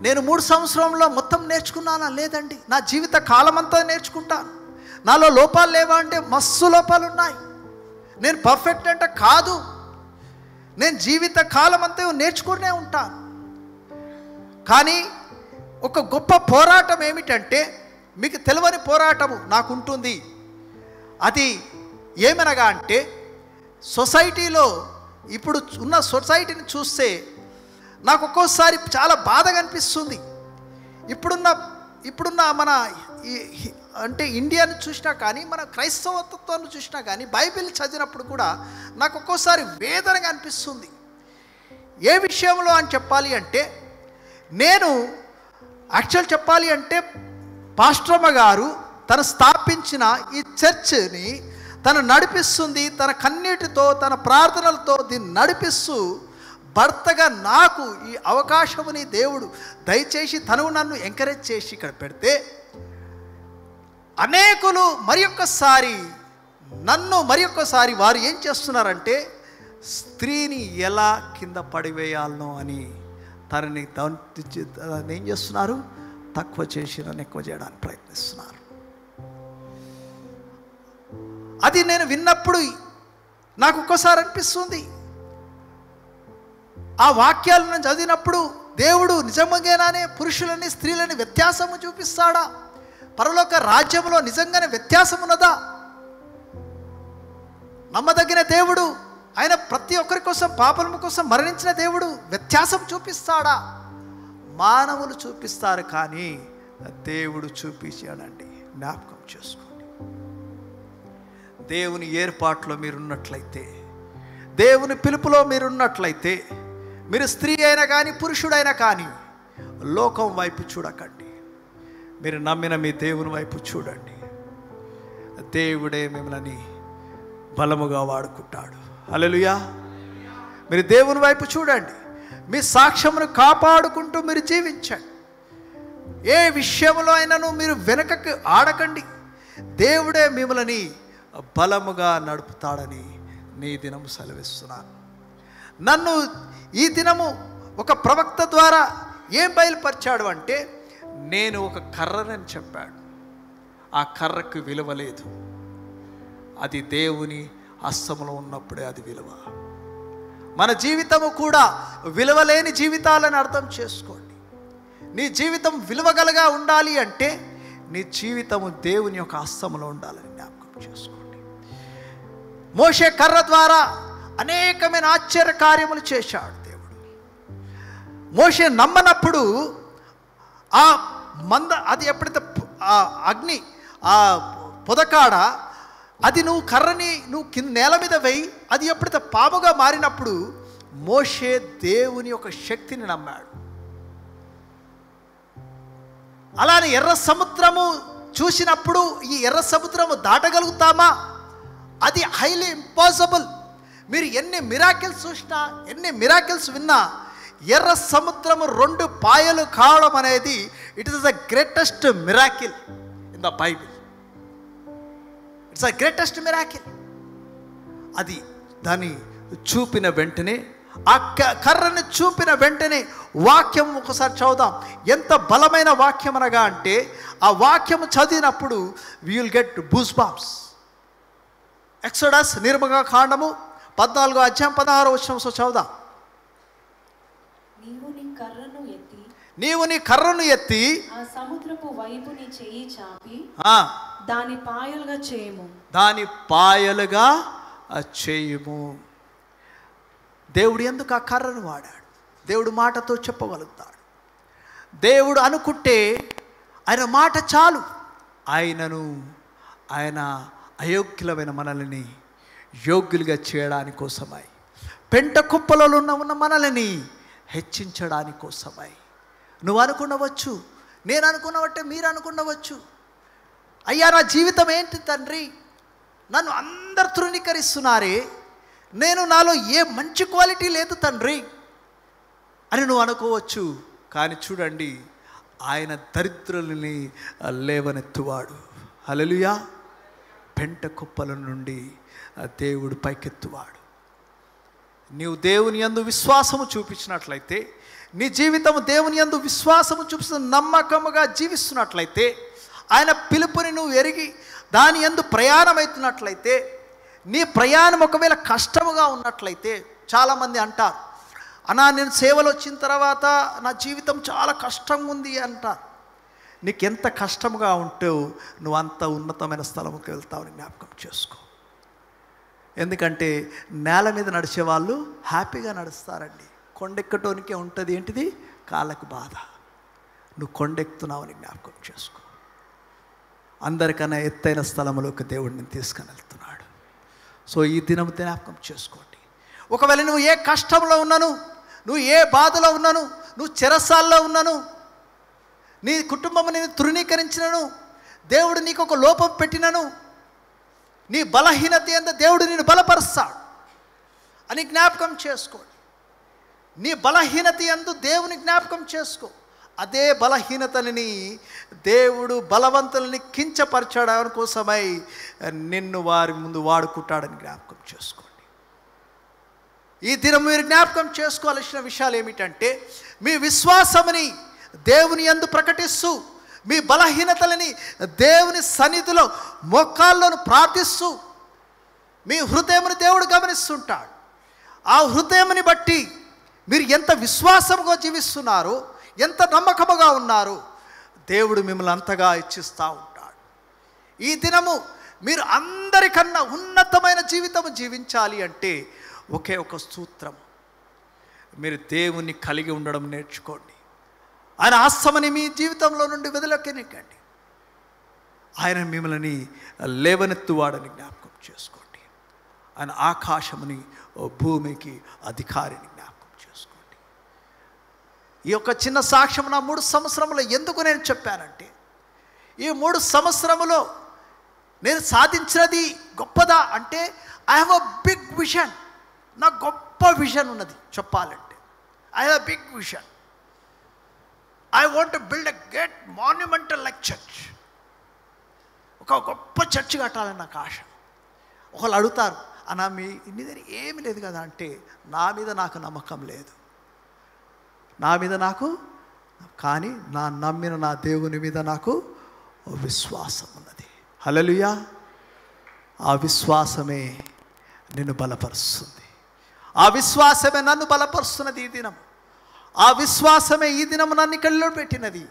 [SPEAKER 2] నేను 3 సంవత్సరంలో మొత్తం నేర్చుకున్నానా? లేదండి. నా జీవిత కాలం అంతా నేర్చుకుంటాను. నాలో లోపాలు లేవా అంటే మస్తు లోపాలు ఉన్నాయి. నేను పర్ఫెక్ట్ అంటే కాదు. నేను జీవిత కాలం అంతా నేర్చుకునే ఉంటాను. కానీ ఒక గొప్ప పోరాటం ఏమిటంటే, మీకు తెలియని పోరాటము నాకుంటుంది. అది ఏమనగా అంటే, సొసైటీలో ఇప్పుడు ఉన్న సొసైటీని చూస్తే నాకు ఒక్కోసారి చాలా బాధగా అనిపిస్తుంది. ఇప్పుడున్న మన అంటే ఇండియాను చూసినా కానీ, మన క్రైస్తవత్వాన్ని చూసినా కానీ, బైబిల్ చదివినప్పుడు కూడా నాకు ఒక్కోసారి వేదనగా అనిపిస్తుంది. ఏ విషయంలో అని చెప్పాలి అంటే, నేను యాక్చువల్ చెప్పాలి అంటే పాస్టరమ్మ గారు తను స్థాపించిన ఈ చర్చ్ని తను నడిపిస్తుంది. తన కన్నీటితో, తన ప్రార్థనలతో దీన్ని నడిపిస్తూ, భర్తగా నాకు ఈ అవకాశముని దేవుడు దయచేసి తను నన్ను ఎంకరేజ్ చేసి ఇక్కడ పెడితే, అనేకులు మరొక్కసారి వారు ఏం చేస్తున్నారంటే, స్త్రీని ఎలా కింద పడివేయాలనో అని తనని ఏం చేస్తున్నారు, తక్కువ చేసి నన్ను ఎక్కువ చేయడానికి ప్రయత్నిస్తున్నారు. అది నేను విన్నప్పుడు నాకు ఒక్కోసారి అనిపిస్తుంది, ఆ వాక్యాలను చదివినప్పుడు దేవుడు నిజంగానే పురుషులని స్త్రీలని వ్యత్యాసము చూపిస్తాడా? పరలోక రాజ్యంలో నిజంగానే వ్యత్యాసం ఉన్నదా? నమ్మదగిన దేవుడు ఆయన ప్రతి ఒక్కరి కోసం, పాపల కోసం మరణించిన దేవుడు వ్యత్యాసం చూపిస్తాడా? మానవులు చూపిస్తారు కానీ దేవుడు చూపించాడండి. జ్ఞాపకం చేసుకోండి. దేవుని ఏర్పాటులో మీరున్నట్లయితే, దేవుని పిలుపులో మీరున్నట్లయితే, మీరు స్త్రీ అయినా కానీ పురుషుడైనా కానీ లోకం వైపు చూడకండి. మీరు నమ్మిన మీ దేవుని వైపు చూడండి. దేవుడే మిమ్మల్ని బలముగా వాడుకుంటాడు. హల్లెలూయా. మీరు దేవుని వైపు చూడండి. మీ సాక్ష్యమును కాపాడుకుంటూ మీరు జీవించండి. ఏ విషయంలో అయినను మీరు వెనకకు ఆడకండి. దేవుడే మిమ్మల్ని బలముగా నడుపుతాడని నీ దినము సెలవిస్తున్నాను. నన్ను ఈ దినము ఒక ప్రవక్త ద్వారా ఏం బయలుపరిచాడు అంటే, నేను ఒక కర్రనని చెప్పాడు. ఆ కర్రకు విలువ లేదు. అది దేవుని హస్తములో ఉన్నప్పుడే అది విలువ. మన జీవితము కూడా విలువలేని జీవితాలని అర్థం చేసుకోండి. నీ జీవితం విలువగలగా ఉండాలి అంటే నీ జీవితము దేవుని యొక్క హస్తములో ఉండాలని జ్ఞాపకం చేసుకోండి. మోషే కర్ర ద్వారా అనేకమైన ఆశ్చర్య కార్యములు చేశాడు దేవుడు. మోషే నమ్మనప్పుడు అది ఎప్పుడైతే ఆ అగ్ని, ఆ పొదకాడ, అది నువ్వు కర్రని కింద నేల మీద వేయి, అది ఎప్పుడైతే పాముగా మారినప్పుడు మోషే దేవుని యొక్క శక్తిని నమ్మాడు. అలానే ఎర్ర సముద్రము చూసినప్పుడు ఈ ఎర్ర సముద్రము దాటగలుగుతామా? అది హైలీ ఇంపాసిబుల్. మీరు ఎన్ని మిరాకిల్స్ చూసినా, ఎన్ని మిరాకిల్స్ విన్నా, ఎర్ర సముద్రము 2 పాయలు కావడం అనేది it is the greatest miracle in the Bible. It's the greatest miracle. అది దాన్ని చూపిన వెంటనే, ఆ కర్రని చూపిన వెంటనే వాక్యం ఒకసారి చదువుదాం. ఎంత బలమైన వాక్యం అనగా అంటే, ఆ వాక్యం చదివినప్పుడు we will get boos bombs. Exodus, నిర్గమకాండము 14వ అధ్యాయం 16వ వచనం చదువుదాం.
[SPEAKER 3] నీవు నీ కర్రను ఎత్తి
[SPEAKER 2] నీవు నీ కర్రను ఎత్తి
[SPEAKER 3] ఆ సముద్రపు వైపు నీ చెయ్యి చాపి
[SPEAKER 2] ఆ,
[SPEAKER 3] దాని పాయలుగా చేయము.
[SPEAKER 2] దాని పాయలుగా చేయుము. దేవుడు ఎందుకు ఆ కర్రను వాడాడు? దేవుడు మాటతో చెప్పగలుగుతాడు. దేవుడు అనుకుంటే ఆయన మాట చాలు. ఆయన అయోగ్యులమైన మనల్ని యోగ్యులుగా చేయడానికి కోసమై, పెంట కుప్పలలో ఉన్న మనల్ని హెచ్చించడానికి కోసమై. నువ్వు అనుకున్నవచ్చు, నేను అనుకున్నవట్టే మీరు అనుకున్నవచ్చు, అయ్యా నా జీవితం ఏంటి తండ్రి, నన్ను అందరు తృణీకరిస్తున్నారే, నాలో ఏ మంచి క్వాలిటీ లేదు తండ్రి అని నువ్వు అనుకోవచ్చు. కానీ చూడండి, ఆయన దరిద్రులని లేవనెత్తువాడు. హల్లెలూయా. పెంట కుప్పల నుండి దేవుడు పైకెత్తువాడు. నీవు దేవుని యందు విశ్వాసము చూపించినట్లయితే, నీ జీవితము దేవుని యందు విశ్వాసము చూపిస్తూ నమ్మకముగా జీవిస్తున్నట్లయితే, ఆయన పిలుపుని నువ్వు ఎరిగి దాని యందు ప్రయాణమవుతున్నట్లయితే, నీ ప్రయాణం ఒకవేళ కష్టముగా ఉన్నట్లయితే, చాలామంది అంటారు, అన్నా నేను సేవలు వచ్చిన తర్వాత నా జీవితం చాలా కష్టంగా ఉంది అంటారు. నీకు ఎంత కష్టముగా ఉంటే నువ్వు అంత ఉన్నతమైన స్థలంకి వెళ్తావని జ్ఞాపకం చేసుకో. ఎందుకంటే నేల మీద నడిచే వాళ్ళు హ్యాపీగా నడుస్తారండి. కొండెక్కటోనికే ఉంటుంది ఏంటిది? కాళ్ళకు బాధ. నువ్వు కొండెక్కుతున్నావని జ్ఞాపకం చేసుకో. అందరికన్నా ఎత్తైన స్థలంలోకి దేవుడిని తీసుకొని వెళ్తున్నాడు. సో ఈ దినం జ్ఞాపకం చేసుకోండి. ఒకవేళ నువ్వు ఏ కష్టంలో ఉన్నాను, నువ్వు ఏ బాధలో ఉన్నాను, నువ్వు చెరసాల్లో ఉన్నాను, నీ కుటుంబం నేను తృణీకరించినను, దేవుడు నీకు ఒక లోపం పెట్టినను, నీ బలహీనత ఎంత దేవుడు నేను బలపరుస్తాడు అని జ్ఞాపకం చేసుకోండి. నీ బలహీనత ఎందు దేవుని జ్ఞాపకం చేసుకో. అదే బలహీనతని దేవుడు బలవంతులని కించపరచడం కోసమై నిన్ను వారి ముందు వాడుకుంటాడని జ్ఞాపకం చేసుకోండి. ఈ దినం మీరు జ్ఞాపకం చేసుకోవాల్సిన విషయాలు ఏమిటంటే, మీ విశ్వాసముని దేవుని యందు ప్రకటిస్తూ, మీ బలహీనతలని దేవుని సన్నిధిలో మోకాళ్ళను ప్రార్థిస్తూ, మీ హృదయముని దేవుడు గమనిస్తుంటాడు. ఆ హృదయముని బట్టి మీరు ఎంత విశ్వాసముగా జీవిస్తున్నారో, ఎంత నమ్మకముగా ఉన్నారో దేవుడు మిమ్మల్ని అంతగా ఇచ్చిస్తూ ఉంటాడు. ఈ దినము మీరు అందరికన్నా ఉన్నతమైన జీవితం జీవించాలి అంటే ఒకే ఒక సూత్రం, మీరు దేవుణ్ణి కలిగి ఉండడం నేర్చుకోండి. ఆయన ఆస్తమని మీ జీవితంలో నుండి వెదలకెనికండి. ఆయన మిమ్మల్ని లేవనెత్తువాడని జ్ఞాపకం చేసుకోండి. ఆయన ఆకాశముని భూమికి అధికారిని జ్ఞాపకం చేసుకోండి. ఈ యొక్క చిన్న సాక్ష్యం నా 3 సంవత్సరములో ఎందుకు నేను చెప్పానంటే, ఈ 3 సంవత్సరములో నేను సాధించినది గొప్పదా అంటే, I have a big vision. నాకు గొప్ప విజన్ ఉన్నది చెప్పాలంటే. I have a big vision. I want to build a great monumental like church. ఒక గొప్ప చర్చ్ కట్టాలని నాకు ఆశ. ఒకళ్ళు అడుగుతారు, అన్నా మీ ఇన్ని దగ్గర ఏమి లేదు కదా అంటే, నా మీద నాకు నమ్మకం లేదు, నా మీద నాకు, కానీ నా నమ్మిన నా దేవుని మీద నాకు విశ్వాసం ఉన్నది. హల్లెలూయా. ఆ విశ్వాసమే నిన్ను బలపరుస్తుంది. ఆ విశ్వాసమే నన్ను బలపరుస్తున్నది ఈ దినం. ఆ విశ్వాసమే ఈ దినము నన్ను ఇక్కడిలో పెట్టినది.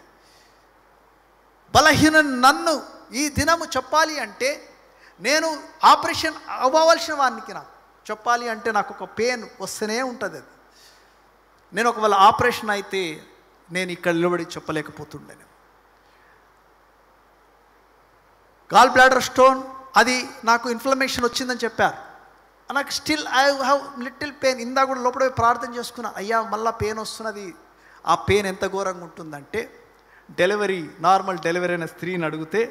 [SPEAKER 2] బలహీన నన్ను ఈ దినము చెప్పాలి అంటే, నేను ఆపరేషన్ అవ్వవలసిన వానికి నాకు చెప్పాలి అంటే నాకు ఒక పెయిన్ వస్తూనే ఉంటుంది. అది నేను ఒకవేళ ఆపరేషన్ అయితే నేను ఇక్కడ నిలబడి చెప్పలేకపోతుండే. గాల్ బ్లాడర్ స్టోన్, అది నాకు ఇన్ఫ్లమేషన్ వచ్చిందని చెప్పారు. నాకు still I have little pain. ఇందా కూడా లోపల ప్రార్థన చేసుకున్నా, అయ్యా మళ్ళీ పెయిన్ వస్తున్నది. ఆ పెయిన్ ఎంత ఘోరంగా ఉంటుందంటే, డెలివరీ నార్మల్ డెలివరీ అయిన స్త్రీని అడిగితే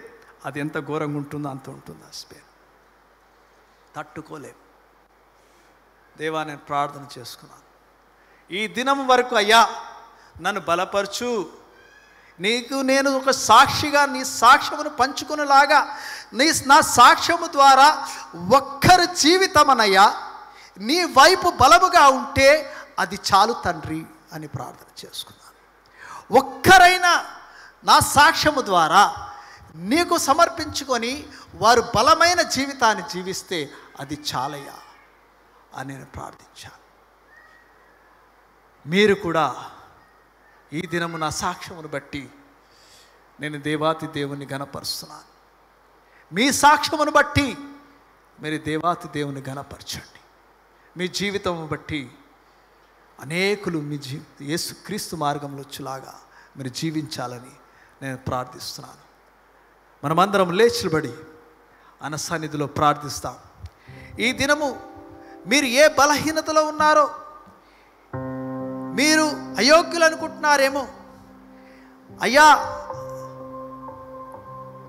[SPEAKER 2] అది ఎంత ఘోరంగా ఉంటుందో అంత ఉంటుంది. ఆ పెయిన్ తట్టుకోలేము. దేవా నేను ప్రార్థన చేసుకున్నాను, ఈ దినం వరకు అయ్యా నన్ను బలపరచు, నీకు నేను ఒక సాక్షిగా నీ సాక్ష్యమును పంచుకునేలాగా, నా సాక్ష్యము ద్వారా ఒక్కరి జీవితమనయ్యా నీ వైపు బలముగా ఉంటే అది చాలు తండ్రి అని ప్రార్థన చేసుకున్నాను. ఒక్కరైనా నా సాక్ష్యము ద్వారా నీకు సమర్పించుకొని వారు బలమైన జీవితాన్ని జీవిస్తే అది చాలయ్యా. అని నేను ప్రార్థించాను. మీరు కూడా ఈ దినము నా సాక్ష్యమును బట్టి నేను దేవాతి దేవుని ఘనపరుస్తున్నాను. మీ సాక్ష్యమును బట్టి మీరు దేవాతి దేవుని ఘనపరచండి. మీ జీవితము బట్టి అనేకులు మీ యేసుక్రీస్తు మార్గంలో వచ్చేలాగా మీరు జీవించాలని నేను ప్రార్థిస్తున్నాను. మనమందరం లేచిబడి ఆయన సన్నిధిలో ప్రార్థిస్తాం. ఈ దినము మీరు ఏ బలహీనతలో ఉన్నారో, మీరు అయోగ్యులు అనుకుంటున్నారేమో, అయ్యా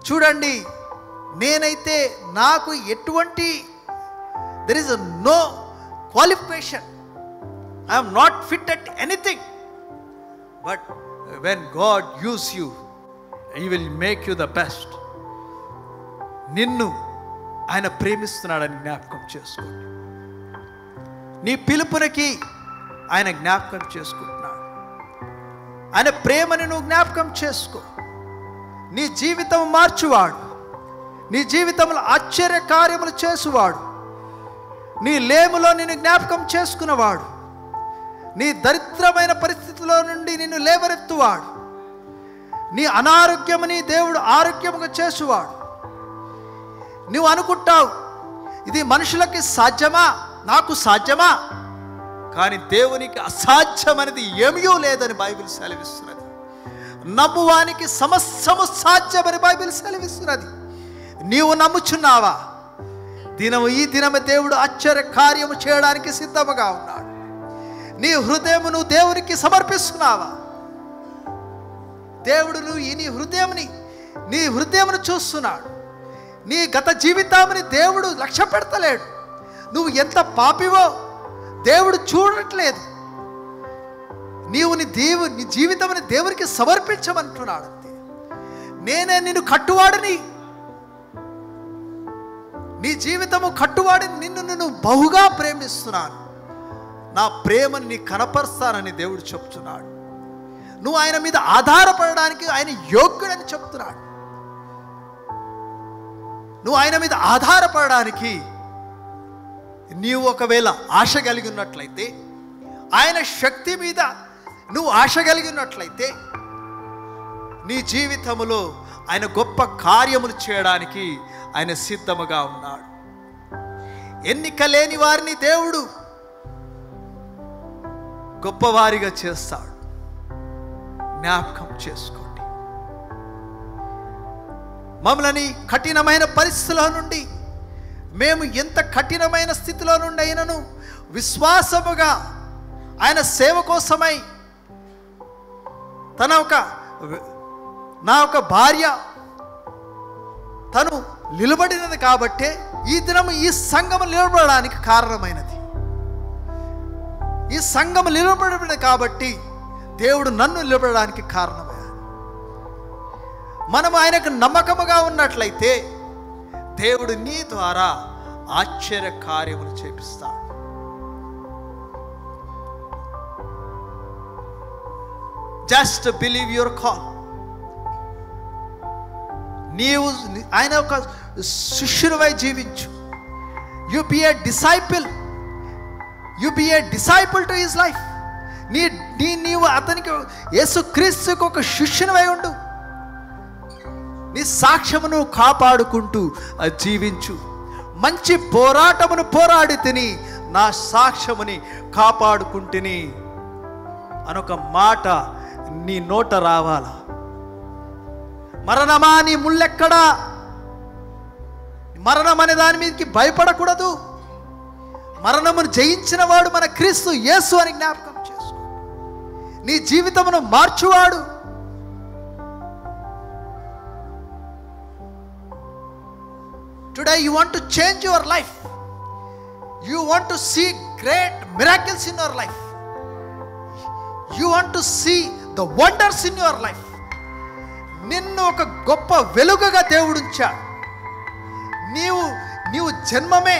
[SPEAKER 2] చూడండి, నేనైతే నాకు ఎటువంటి there is no qualification, I'm not fit at anything, but when God use you he will make you the best. నిన్ను ఆయన ప్రేమిస్తున్నాడని జ్ఞాపకం చేసుకోండి. నీ పిలుపునికి ఆయన జ్ఞాపకం చేసుకుంటున్నాడు. ఆయన ప్రేమని నువ్వు జ్ఞాపకం చేసుకో. నీ జీవితం మార్చువాడు, నీ జీవితంలో ఆశ్చర్య కార్యములు చేసువాడు, నీ లేములో నిన్ను జ్ఞాపకం చేసుకున్నవాడు, నీ దరిద్రమైన పరిస్థితిలో నుండి నిన్ను లేవనెత్తువాడు, నీ అనారోగ్యముని దేవుడు ఆరోగ్యముగా చేసువాడు. నువ్వు అనుకుంటావు ఇది మనుషులకి సాధ్యమా, నాకు సాధ్యమా, కానీ దేవునికి అసాధ్యమనేది ఏమీ లేదని బైబిల్ సెలవిస్తున్నది. నమ్మువానికి సమస్తము సాధ్యమని బైబిల్ సెలవిస్తున్నది. నీవు నమ్ముచున్నావా? ఈ దినము దేవుడు ఆశ్చర్య కార్యము చేయడానికి సిద్ధముగా ఉన్నాడు. నీ హృదయమును దేవునికి సమర్పిస్తున్నావా? దేవుడు నీ హృదయమును చూస్తున్నాడు. నీ గత జీవితాన్ని దేవుడు లక్ష్య పెడతలేడు. నువ్వు ఎంత పాపివో దేవుడు చూడట్లేదు. నీవు నీ జీవితాన్ని దేవునికి సమర్పించమంటున్నాడు. నేనే నిన్ను కట్టువాడిని, నీ జీవితము కట్టువాడిని, నిన్ను బహుగా ప్రేమిస్తున్నాను, నా ప్రేమని నీ కనపరుస్తానని దేవుడు చెప్తున్నాడు. నువ్వు ఆయన మీద ఆధారపడడానికి ఆయన యోగ్యుడని చెప్తున్నాడు. నువ్వు ఆయన మీద ఆధారపడడానికి నీవు ఒకవేళ ఆశ కలిగి ఉన్నట్లయితే, ఆయన శక్తి మీద నువ్వు ఆశ కలిగి ఉన్నట్లయితే, నీ జీవితంలో ఆయన గొప్ప కార్యములు చేయడానికి ఆయన సిద్ధముగా ఉన్నాడు. ఎన్నిక లేని వారిని దేవుడు గొప్పవారిగా చేస్తాడు. జ్ఞాపకం చేసుకోండి. మమ్మల్ని కఠినమైన పరిస్థితుల నుండి, మేము ఎంత కఠినమైన స్థితిలో నుండి అయినను విశ్వాసముగా ఆయన సేవ కోసమై నా ఒక భార్య తను నిలబడినది కాబట్టే ఈ దినము ఈ సంఘము నిలబడడానికి కారణమైనది. ఈ సంఘము నిలబడినది కాబట్టి దేవుడు నన్ను నిలబడడానికి కారణమయ్యాడు. మనం ఆయనకు నమ్మకముగా ఉన్నట్లయితే దేవుడు నీ ద్వారా ఆశ్చర్య కార్యములు చేపిస్తాడు. Just believe your call. నీవు ఆయన ఒక శిష్యునివై జీవించు. You be a disciple, you be a disciple to his life. నీవు అతనికి యేసుక్రీస్తుకు ఒక శిష్యునివై ఉండు. నీ సాక్ష్యమును కాపాడుకుంటూ జీవించు. మంచి పోరాటమును పోరాడి తిని నా సాక్ష్యముని కాపాడుకుంటుని అనొక మాట నీ నోట రావాలా. మరణమా నీ ముళ్ళెక్కడా? మరణం అనే దాని మీదకి భయపడకూడదు. మరణమును జయించిన వాడు మన క్రీస్తు యేసు అని జ్ఞాపకం చేసుకో. నీ జీవితమును మార్చువాడు. Today you want to change your life. You want to see great miracles in your life. You want to see the wonders in your life. నిన్ను ఒక గొప్ప వెలుగుగా దేవుడు ఉంచాడు. నీవు జన్మమే,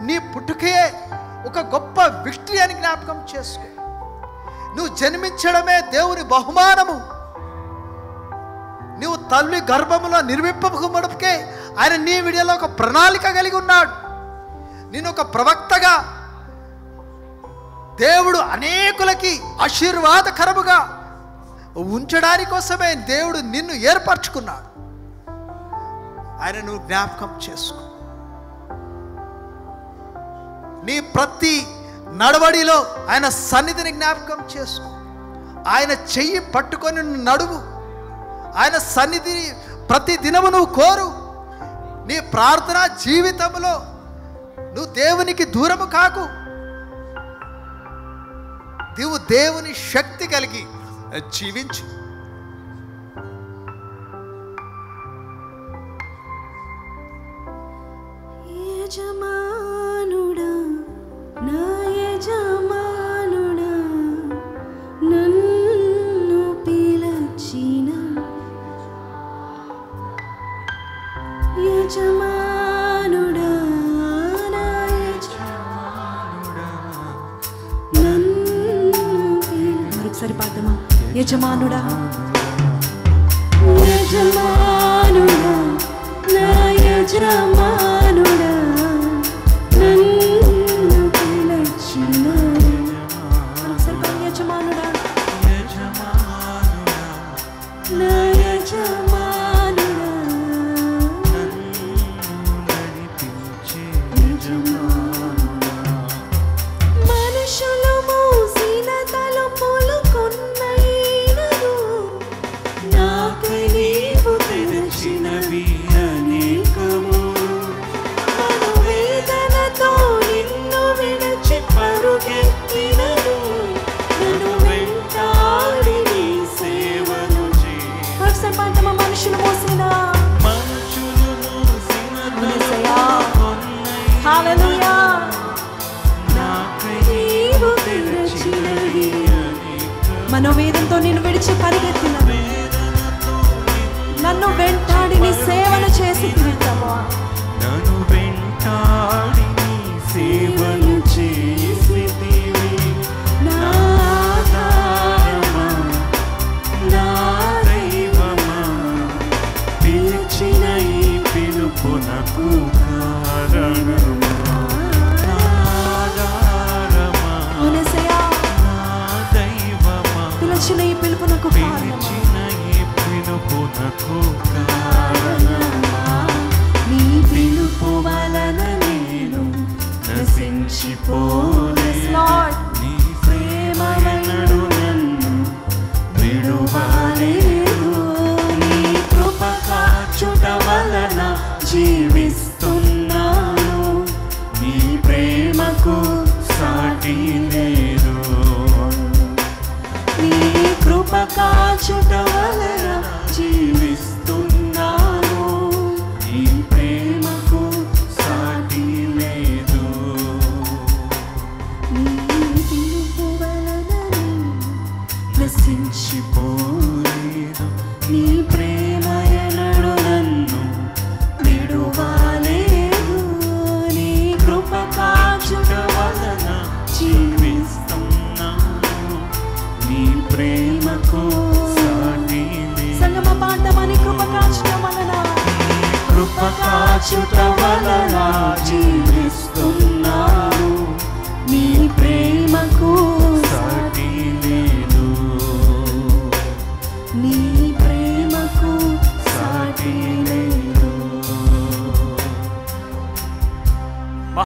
[SPEAKER 2] నీ పుట్టుకే ఒక గొప్ప విక్టరీ అని జ్ఞాపకం చేసుకో. నువ్వు జన్మించడమే దేవుని బహుమానము. నువ్వు తల్లి గర్భములో నిర్మింపబడుకే ఆయన నీ విడిలో ఒక ప్రణాళిక కలిగి ఉన్నాడు. నేను ఒక ప్రవక్తగా దేవుడు అనేకులకి ఆశీర్వాదకరముగా ఉంచడాని కోసమే దేవుడు నిన్ను ఏర్పరచుకున్నాడు. ఆయన నువ్వు జ్ఞాపకం చేసుకో. నీ ప్రతి నడవడిలో ఆయన సన్నిధిని జ్ఞాపకం చేసుకో. ఆయన చెయ్యి పట్టుకొని నువ్వు నడువు. ఆయన సన్నిధిని ప్రతి దినము నువ్వు కోరు. నీ ప్రార్థన జీవితంలో నువ్వు దేవునికి దూరము కాకు. నీవు దేవుని శక్తి కలిగి జీవించు.
[SPEAKER 3] యజమానుడా, నా యజమానుడా, నన్ను పిలచిన యజమానుడా, నా యజమానుడా, నన్ను మరొకసారి పాడమా. యజమానుడా, యజమానుడా, నా యజమానుడా, నన్ను పిలచిన యజమానుడా, నా యజమానుడా, మనుషులు మూసిన తలుపులు కొన్నైనను నాకై నీవు తెరచినవి అనేకము. మనోవేదనతో నిన్ను విడిచి పరుగెత్తినను, నన్ను వెంటాడి నీ సేవను చేయి. మనుషులు మోసిన హల్లెలూయా, నీవు తెరచినవి. మనోవేదంతో నిన్ను విడిచి పరిగెత్తినను, నన్ను వెంటాడి నీ సేవను చేసి తిరుగుతావా.
[SPEAKER 4] నన్ను వెంటాడి నీ సేవను చేసితివి. నా ఆధారమా, నా దైవమా, పిలిచిన ఈ పిలుపునకు కారణమా. నా ఆధారమా, నా దైవమా,
[SPEAKER 3] పిలిచిన ఈ పిలుపునకు
[SPEAKER 4] పిలిచిన ఈ పిలుపునకు కారణమా.
[SPEAKER 3] నీ పిలుపు వలన నేను నశించిపోలేదు.
[SPEAKER 4] నీ ప్రేమనడు నన్ను విడువలేదు. నీ కృప కాచుట వలన జీవిస్తున్నాను. నీ ప్రేమకు సాటి లేదు. నీ కృప కాచుట వలన జీవిస్తున్నాను. నీ ప్రేమకు సాటి లేదు.
[SPEAKER 3] నీ పిలుపు వలన నేను
[SPEAKER 4] నశించిపోలేదు. నీ ప్రేమ ఎన్నడు నన్ను విడువలేదు. నీ కృప కాచుట వలన జీవిస్తున్నాను. నీ ప్రేమకు సాటి లేదు.
[SPEAKER 3] సంగమ పాండమని కృప కాచుట వలన,
[SPEAKER 4] కృప కాచుట వలన జీవిస్తున్నాను.